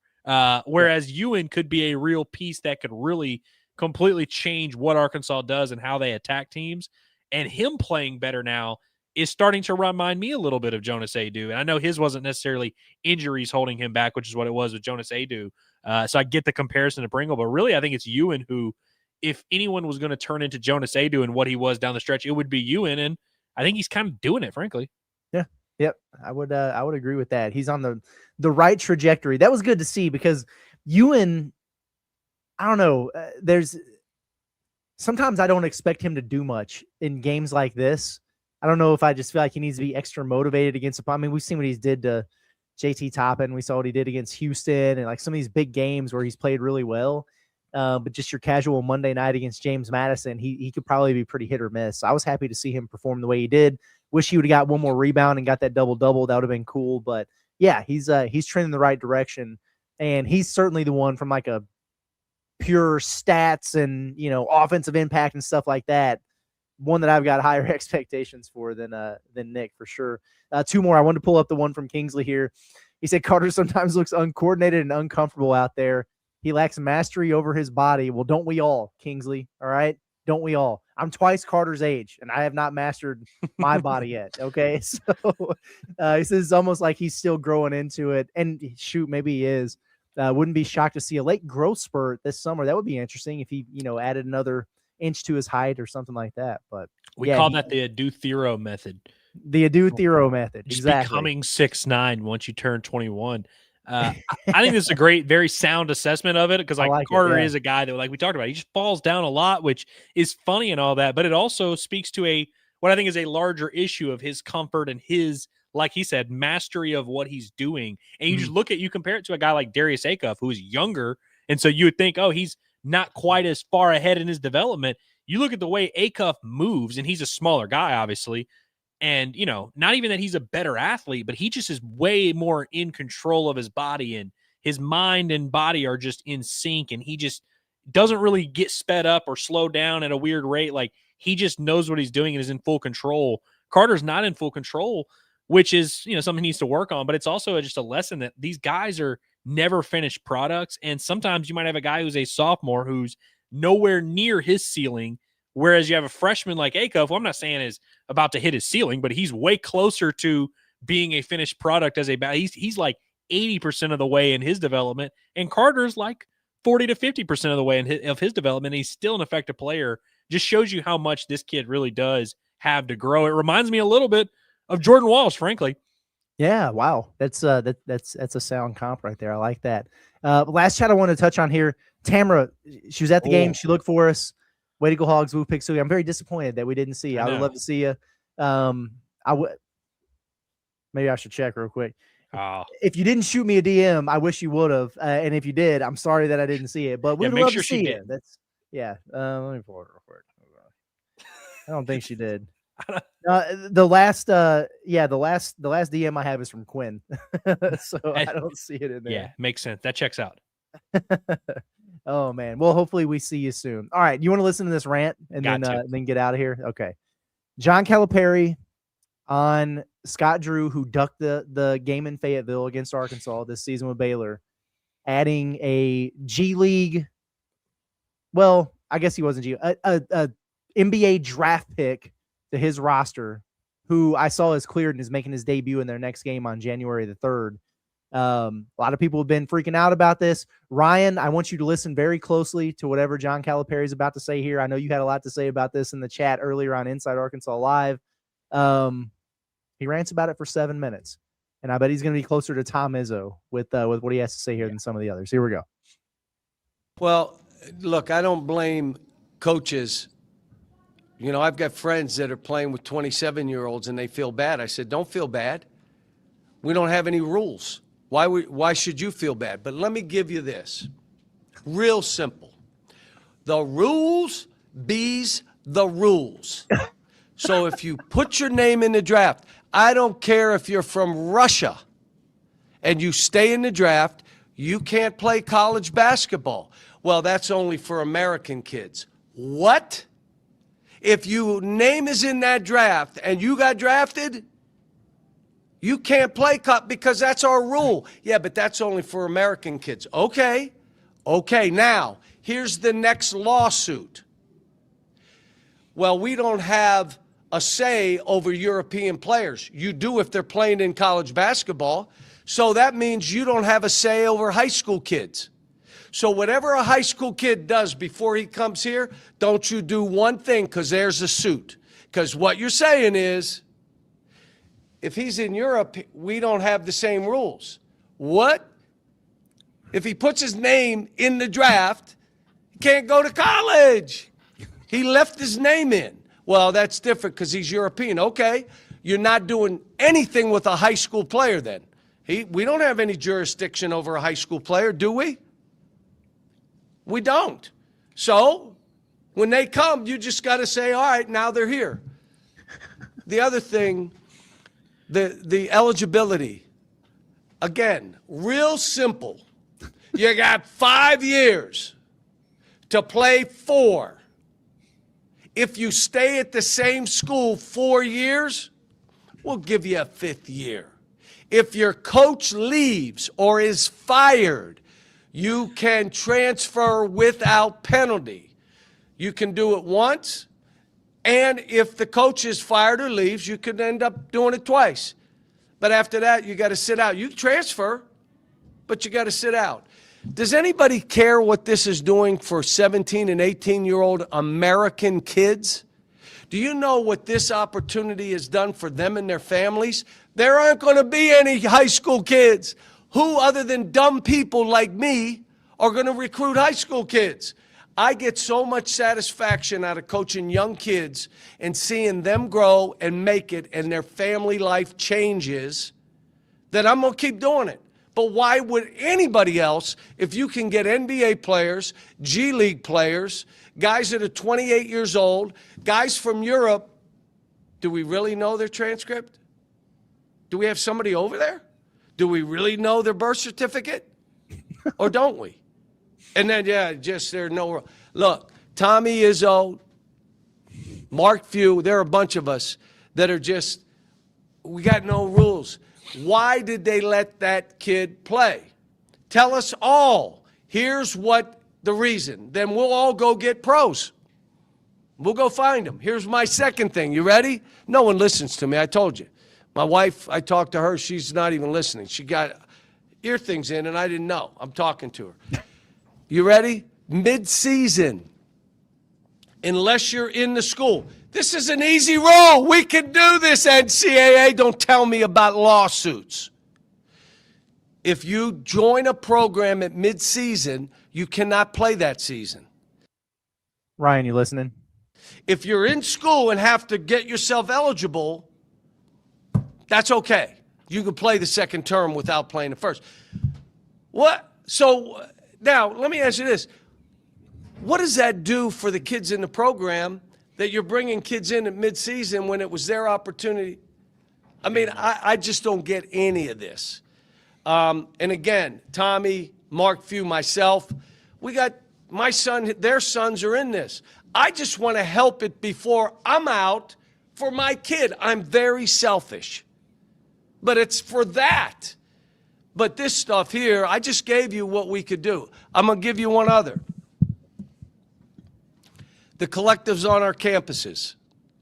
Whereas Ewan could be a real piece that could really completely change what Arkansas does and how they attack teams. And him playing better now is starting to remind me a little bit of Jonas Adu. And I know his wasn't necessarily injuries holding him back, which is what it was with Jonas Adu. So I get the comparison to Pringle, but really I think it's Ewan who, if anyone was going to turn into Jonas Adu and what he was down the stretch, it would be Ewan. And I think he's kind of doing it, frankly. Yeah. Yep. I would agree with that. He's on the right trajectory. That was good to see because Ewan, I don't know, sometimes I don't expect him to do much in games like this. I don't know if I just feel like he needs to be extra motivated against I mean, we've seen what he did to JT Toppin. We saw what he did against Houston and like some of these big games where he's played really well. But just your casual Monday night against James Madison, he could probably be pretty hit or miss. So I was happy to see him perform the way he did. Wish he would have got one more rebound and got that double-double. That would have been cool. But yeah, he's trending the right direction. And he's certainly the one from like a pure stats and, offensive impact and stuff like that. One that I've got higher expectations for than Nick for sure. Two more. I wanted to pull up the one from Kingsley here. He said Carter sometimes looks uncoordinated and uncomfortable out there. He lacks mastery over his body. Well, don't we all, Kingsley? All right? Don't we all? I'm twice Carter's age, and I have not mastered my body yet, okay? So he says it's almost like he's still growing into it. And shoot, maybe he is. Wouldn't be shocked to see a late growth spurt this summer. That would be interesting if he, added another inch to his height or something like that. But we call that the Adu-Thero method. The Adu-Thero method. Just exactly. Becoming 6'9" once you turn 21. I think this is a great, very sound assessment of it because Carter is a guy that, like we talked about, he just falls down a lot, which is funny and all that, but it also speaks to what I think is a larger issue of his comfort and his, like he said, mastery of what he's doing. And you just you compare it to a guy like Darius Acuff, who is younger, and so you would think, oh, he's not quite as far ahead in his development. You look at the way Acuff moves, and he's a smaller guy, obviously. And, not even that he's a better athlete, but he just is way more in control of his body, and his mind and body are just in sync. And he just doesn't really get sped up or slow down at a weird rate. Like, he just knows what he's doing and is in full control. Carter's not in full control, which is, something he needs to work on. But it's also just a lesson that these guys are never finished products. And sometimes you might have a guy who's a sophomore who's nowhere near his ceiling, whereas you have a freshman like Acuff, who I'm not saying is about to hit his ceiling, but he's way closer to being a finished product as he's like 80% of the way in his development, and Carter's like 40 to 50% of the way of his development. And he's still an effective player. Just shows you how much this kid really does have to grow. It reminds me a little bit of Jordan Walsh, frankly. Yeah, wow. That's a sound comp right there. I like that. Last chat I want to touch on here. Tamara, she was at the game. She looked for us. Way to go, Hogs. Woo Pick Sugi. I'm very disappointed that we didn't see you. I would love to see you. Maybe I should check real quick. If you didn't shoot me a DM, I wish you would have. And if you did, I'm sorry that I didn't see it. But we would love to see you. Let me pull it real quick. I don't think she did. The last DM I have is from Quinn. So I don't see it in there. Yeah, makes sense. That checks out. Oh man. Well, hopefully we see you soon. All right. You want to listen to this rant and then get out of here? Okay. John Calipari on Scott Drew, who ducked the game in Fayetteville against Arkansas this season with Baylor, adding a G League. Well, I guess he wasn't a NBA draft pick to his roster, who I saw is cleared and is making his debut in their next game on January the 3rd. A lot of people have been freaking out about this. Ryan, I want you to listen very closely to whatever John Calipari is about to say here. I know you had a lot to say about this in the chat earlier on Inside Arkansas Live. He rants about it for 7 minutes, and I bet he's going to be closer to Tom Izzo with what he has to say here than some of the others. Here we go. Well, look, I don't blame coaches. I've got friends that are playing with 27-year-olds and they feel bad. I said, don't feel bad. We don't have any rules. Why should you feel bad? But let me give you this. Real simple. The rules bees the rules. So if you put your name in the draft, I don't care if you're from Russia and you stay in the draft, you can't play college basketball. Well, that's only for American kids. What? If your name is in that draft and you got drafted, you can't play because that's our rule. Yeah, but that's only for American kids. Okay, now, here's the next lawsuit. Well, we don't have a say over European players. You do if they're playing in college basketball. So that means you don't have a say over high school kids. So whatever a high school kid does before he comes here, don't you do one thing, because there's a suit. Because what you're saying is, if he's in Europe, we don't have the same rules. What? If he puts his name in the draft, he can't go to college. He left his name in. Well, that's different because he's European. Okay, you're not doing anything with a high school player then. We don't have any jurisdiction over a high school player, do we? We don't. So when they come, you just got to say, all right, now they're here. The other thing, the eligibility, again, real simple. You got 5 years to play 4. If you stay at the same school 4 years, we'll give you a 5th year. If your coach leaves or is fired, you can transfer without penalty. You can do it once, and if the coach is fired or leaves, you could end up doing it twice. But after that, you got to sit out. You can transfer, but you got to sit out. Does anybody care what this is doing for 17 and 18-year-old American kids? Do you know what this opportunity has done for them and their families? There aren't going to be any high school kids. Who, other than dumb people like me, are going to recruit high school kids? I get so much satisfaction out of coaching young kids and seeing them grow and make it and their family life changes that I'm going to keep doing it. But why would anybody else, if you can get NBA players, G League players, guys that are 28 years old, guys from Europe, do we really know their transcript? Do we have somebody over there? Do we really know their birth certificate? Or don't we? And then, yeah, just there's no. Look, Tommy Izzo, Mark Few, there are a bunch of us that are just, we got no rules. Why did they let that kid play? Tell us all. Here's what the reason. Then we'll all go get pros. We'll go find them. Here's my second thing. You ready? No one listens to me. I told you. My wife, I talked to her. She's not even listening. She got ear things in, and I didn't know. I'm talking to her. You ready? Mid-season, unless you're in the school. This is an easy rule. We can do this, NCAA. Don't tell me about lawsuits. If you join a program at mid-season, you cannot play that season. Ryan, you listening? If you're in school and have to get yourself eligible, that's okay. You can play the second term without playing the first. What? So now, let me ask you this. What does that do for the kids in the program that you're bringing kids in at midseason when it was their opportunity? I mean, I just don't get any of this. And again, Tommy, Mark Few, myself, we got my son, their sons are in this. I just want to help it before I'm out for my kid. I'm very selfish. But it's for that. But this stuff here, I just gave you what we could do. I'm going to give you one other. The collectives on our campuses,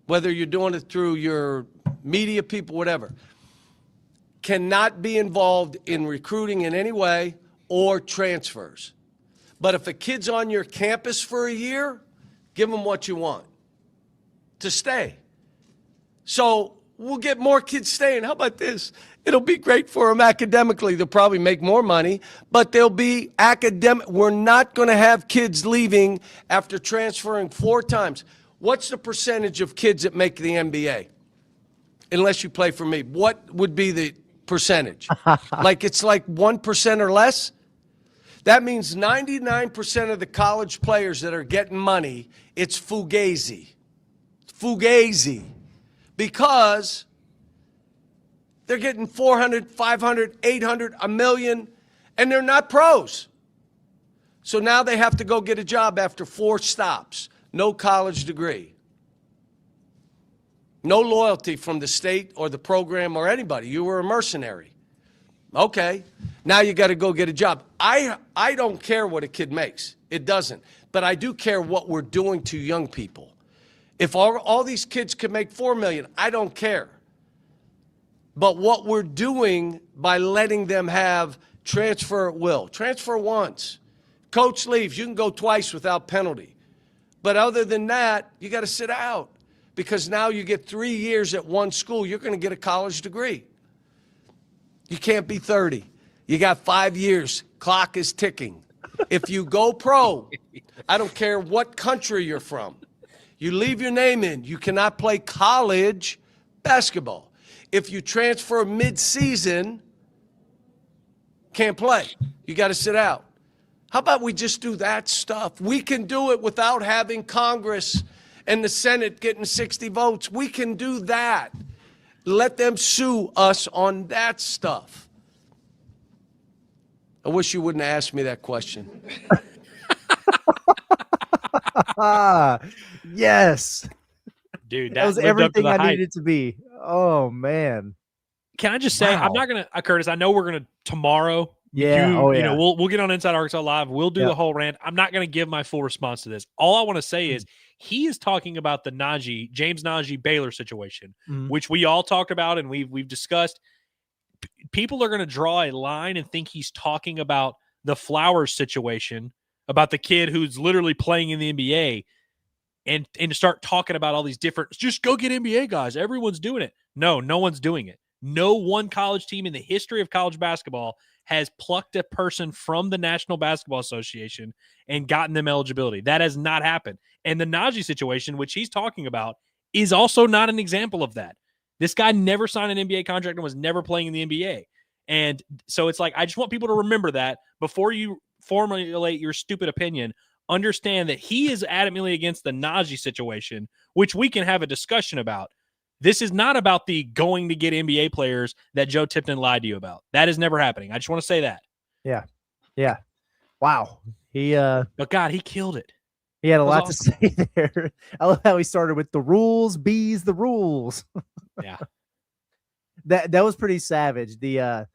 whether you're doing it through your media people, whatever, cannot be involved in recruiting in any way or transfers. But if a kid's on your campus for a year, give them what you want to stay. So we'll get more kids staying. How about this? It'll be great for them academically. They'll probably make more money, but they'll be academic. We're not going to have kids leaving after transferring 4 times. What's the percentage of kids that make the NBA? Unless you play for me. What would be the percentage? Like it's like 1% or less? That means 99% of the college players that are getting money, it's fugazi. Fugazi. Because they're getting 400, 500, 800, a million, and they're not pros. So now they have to go get a job after 4 stops. No college degree. No loyalty from the state or the program or anybody. You were a mercenary. Okay. Now you got to go get a job. I don't care what a kid makes. It doesn't. But I do care what we're doing to young people. If all these kids could make $4 million, I don't care. But what we're doing by letting them have transfer at will, transfer once. Coach leaves, you can go twice without penalty. But other than that, you got to sit out because now you get 3 years at one school. You're going to get a college degree. You can't be 30. You got 5 years. Clock is ticking. If you go pro, I don't care what country you're from. You leave your name in. You cannot play college basketball. If you transfer mid-season, can't play. You got to sit out. How about we just do that stuff? We can do it without having Congress and the Senate getting 60 votes. We can do that. Let them sue us on that stuff. I wish you wouldn't have asked me that question. Yes. Dude, That was lived up to everything the I hype. needed to be. Oh, man. Can I just say, Wow. I'm not going to, Curtis, I know we're going to tomorrow. Yeah. You know, we'll get on Inside Arkansas Live. We'll do Yep. the whole rant. I'm not going to give my full response to this. All I want to say is he is talking about the James Najee Baylor situation, which we all talked about and we've discussed. People are going to draw a line and think he's talking about the Flowers situation, about the kid who's literally playing in the NBA, and to start talking about all these different, just go get NBA guys. Everyone's doing it. No one's doing it. No one college team in the history of college basketball has plucked a person from the National Basketball Association and gotten them eligibility. That has not happened. And the Najee situation, which he's talking about, is also not an example of that. This guy never signed an NBA contract and was never playing in the NBA. And so it's like, I just want people to remember that before you formulate your stupid opinion. Understand that he is adamantly against the Najee situation, which we can have a discussion about. This is not about the going to get NBA players that Joe Tipton lied to you about. That is never happening. I just want to say that. Yeah. Wow. But God, he killed it. He had a That was lot to say there. I love how he started with the rules, bees, the rules. Yeah. That was pretty savage. The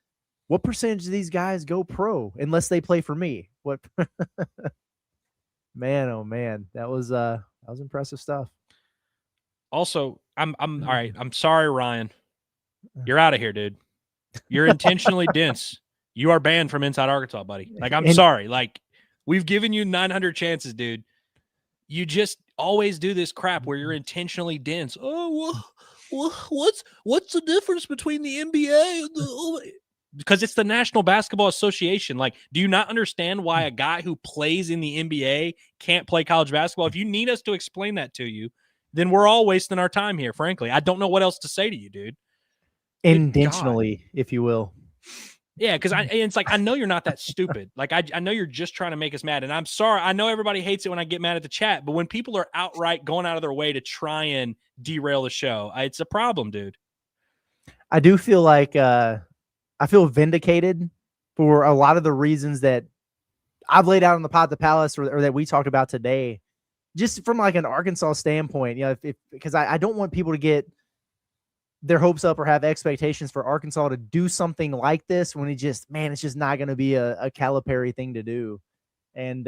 what percentage of these guys go pro unless they play for me? What man, oh man. That was impressive stuff. Also, I'm all right. I'm sorry, Ryan. You're out of here, dude. You're intentionally dense. You are banned from Inside Arkansas, buddy. Like, I'm sorry. Like, we've given you 900 chances, dude. You just always do this crap where you're intentionally dense. Oh, well, what's the difference between the NBA and the... Because it's the National Basketball Association. Like, do you not understand why a guy who plays in the NBA can't play college basketball? If you need us to explain that to you, then we're all wasting our time here, frankly. I don't know what else to say to you, dude. Intentionally, if you will. Yeah, because it's like, I know you're not that stupid. Like, I know you're just trying to make us mad. And I'm sorry. I know everybody hates it when I get mad at the chat, but when people are outright going out of their way to try and derail the show, it's a problem, dude. I do feel like I feel vindicated for a lot of the reasons that I've laid out on the Pod at the Palace or that we talked about today. Just from like an Arkansas standpoint, you know, because I don't want people to get their hopes up or have expectations for Arkansas to do something like this when it's just not going to be a Calipari thing to do. And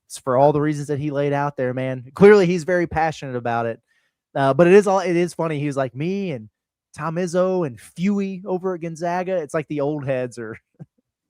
it's for all the reasons that he laid out there, man. Clearly he's very passionate about it. But it is funny. He was like me and Tom Izzo and Fewey over at Gonzaga. It's like the old heads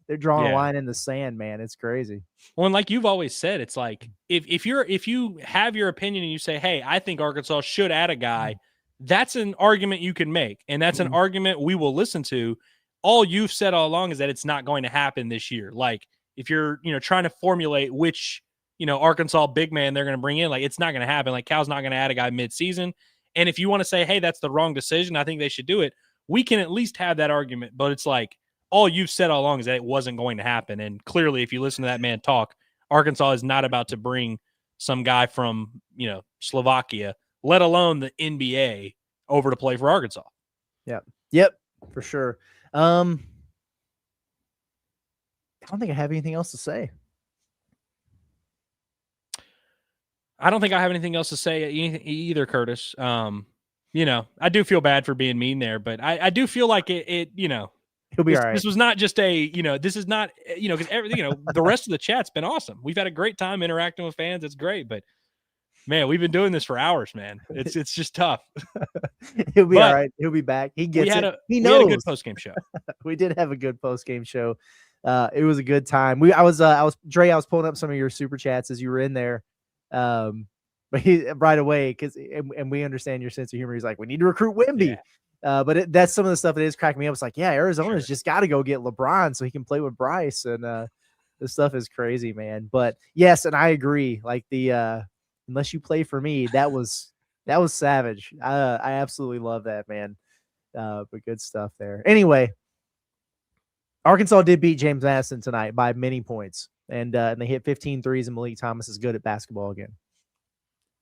they're drawing a line in the sand, man. It's crazy. Well, and like you've always said, it's like if you have your opinion and you say, hey, I think Arkansas should add a guy, that's an argument you can make. And that's an argument we will listen to. All you've said all along is that it's not going to happen this year. Like, if you're, trying to formulate which, Arkansas big man they're going to bring in, like, it's not going to happen. Like, Cal's not going to add a guy mid-season. And if you want to say, hey, that's the wrong decision, I think they should do it, we can at least have that argument. But it's like, all you've said all along is that it wasn't going to happen. And clearly, if you listen to that man talk, Arkansas is not about to bring some guy from, Slovakia, let alone the NBA, over to play for Arkansas. Yep, for sure. I don't think I have anything else to say. I don't think I have anything else to say either, Curtis. I do feel bad for being mean there, but I do feel like it He'll be all right. This was not just this is not, because everything, the rest of the chat's been awesome. We've had a great time interacting with fans. It's great, but Man, we've been doing this for hours, man. It's just tough. He'll be all right. He'll be back. He gets it. He knows. We had a good post-game show. We did have a good post-game show. It was a good time. I was pulling up some of your super chats as you were in there. But he right away, and we understand your sense of humor. He's like, we need to recruit Wemby. Yeah. But that's some of the stuff that is cracking me up. It's like, yeah, Arizona's just got to go get LeBron so he can play with Bryce. And this stuff is crazy, man. But yes, and I agree. Like unless you play for me, that was savage. I absolutely love that, man. But good stuff there. Anyway, Arkansas did beat James Madison tonight by many points, and they hit 15 threes, and Malik Thomas is good at basketball again.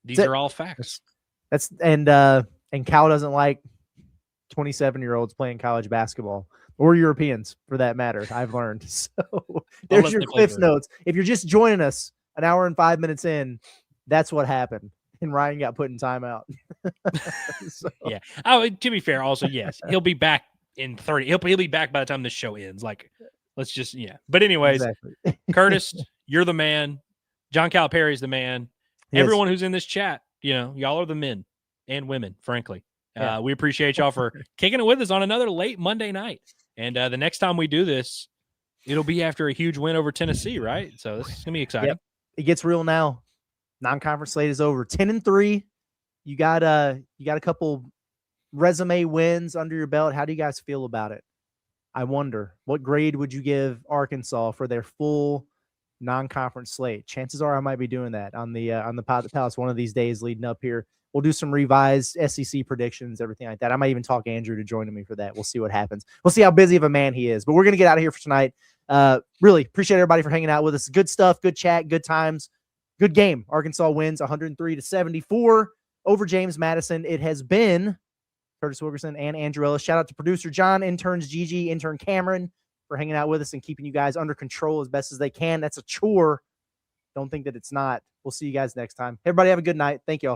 These are all facts. And Cal doesn't like 27-year-olds playing college basketball, or Europeans for that matter. I've learned. So there's your Cliff's notes. If you're just joining us an hour and 5 minutes in, that's what happened. And Ryan got put in timeout. So. Yeah. Oh, to be fair, also, yes, he'll be back in 30. He'll be back by the time this show ends. Like, let's just, yeah. But anyways, exactly. Curtis, you're the man. John Calipari's the man. Yes. Everyone who's in this chat, y'all are the men and women, frankly. Yeah. We appreciate y'all for kicking it with us on another late Monday night. And the next time we do this, it'll be after a huge win over Tennessee, right? So this is going to be exciting. Yep. It gets real now. Non-conference slate is over. 10-3. You got a couple resume wins under your belt. How do you guys feel about it? I wonder, what grade would you give Arkansas for their full non-conference slate? Chances are I might be doing that on the Pod Palace one of these days leading up here. We'll do some revised SEC predictions, everything like that. I might even talk Andrew to join me for that. We'll see what happens. We'll see how busy of a man he is. But we're going to get out of here for tonight. Really appreciate everybody for hanging out with us. Good stuff, good chat, good times. Good game. Arkansas wins 103-74 over James Madison. It has been Curtis Wilkerson and Andrew Ellis. Shout out to producer John, interns Gigi, intern Cameron for hanging out with us and keeping you guys under control as best as they can. That's a chore. Don't think that it's not. We'll see you guys next time. Everybody have a good night. Thank you all.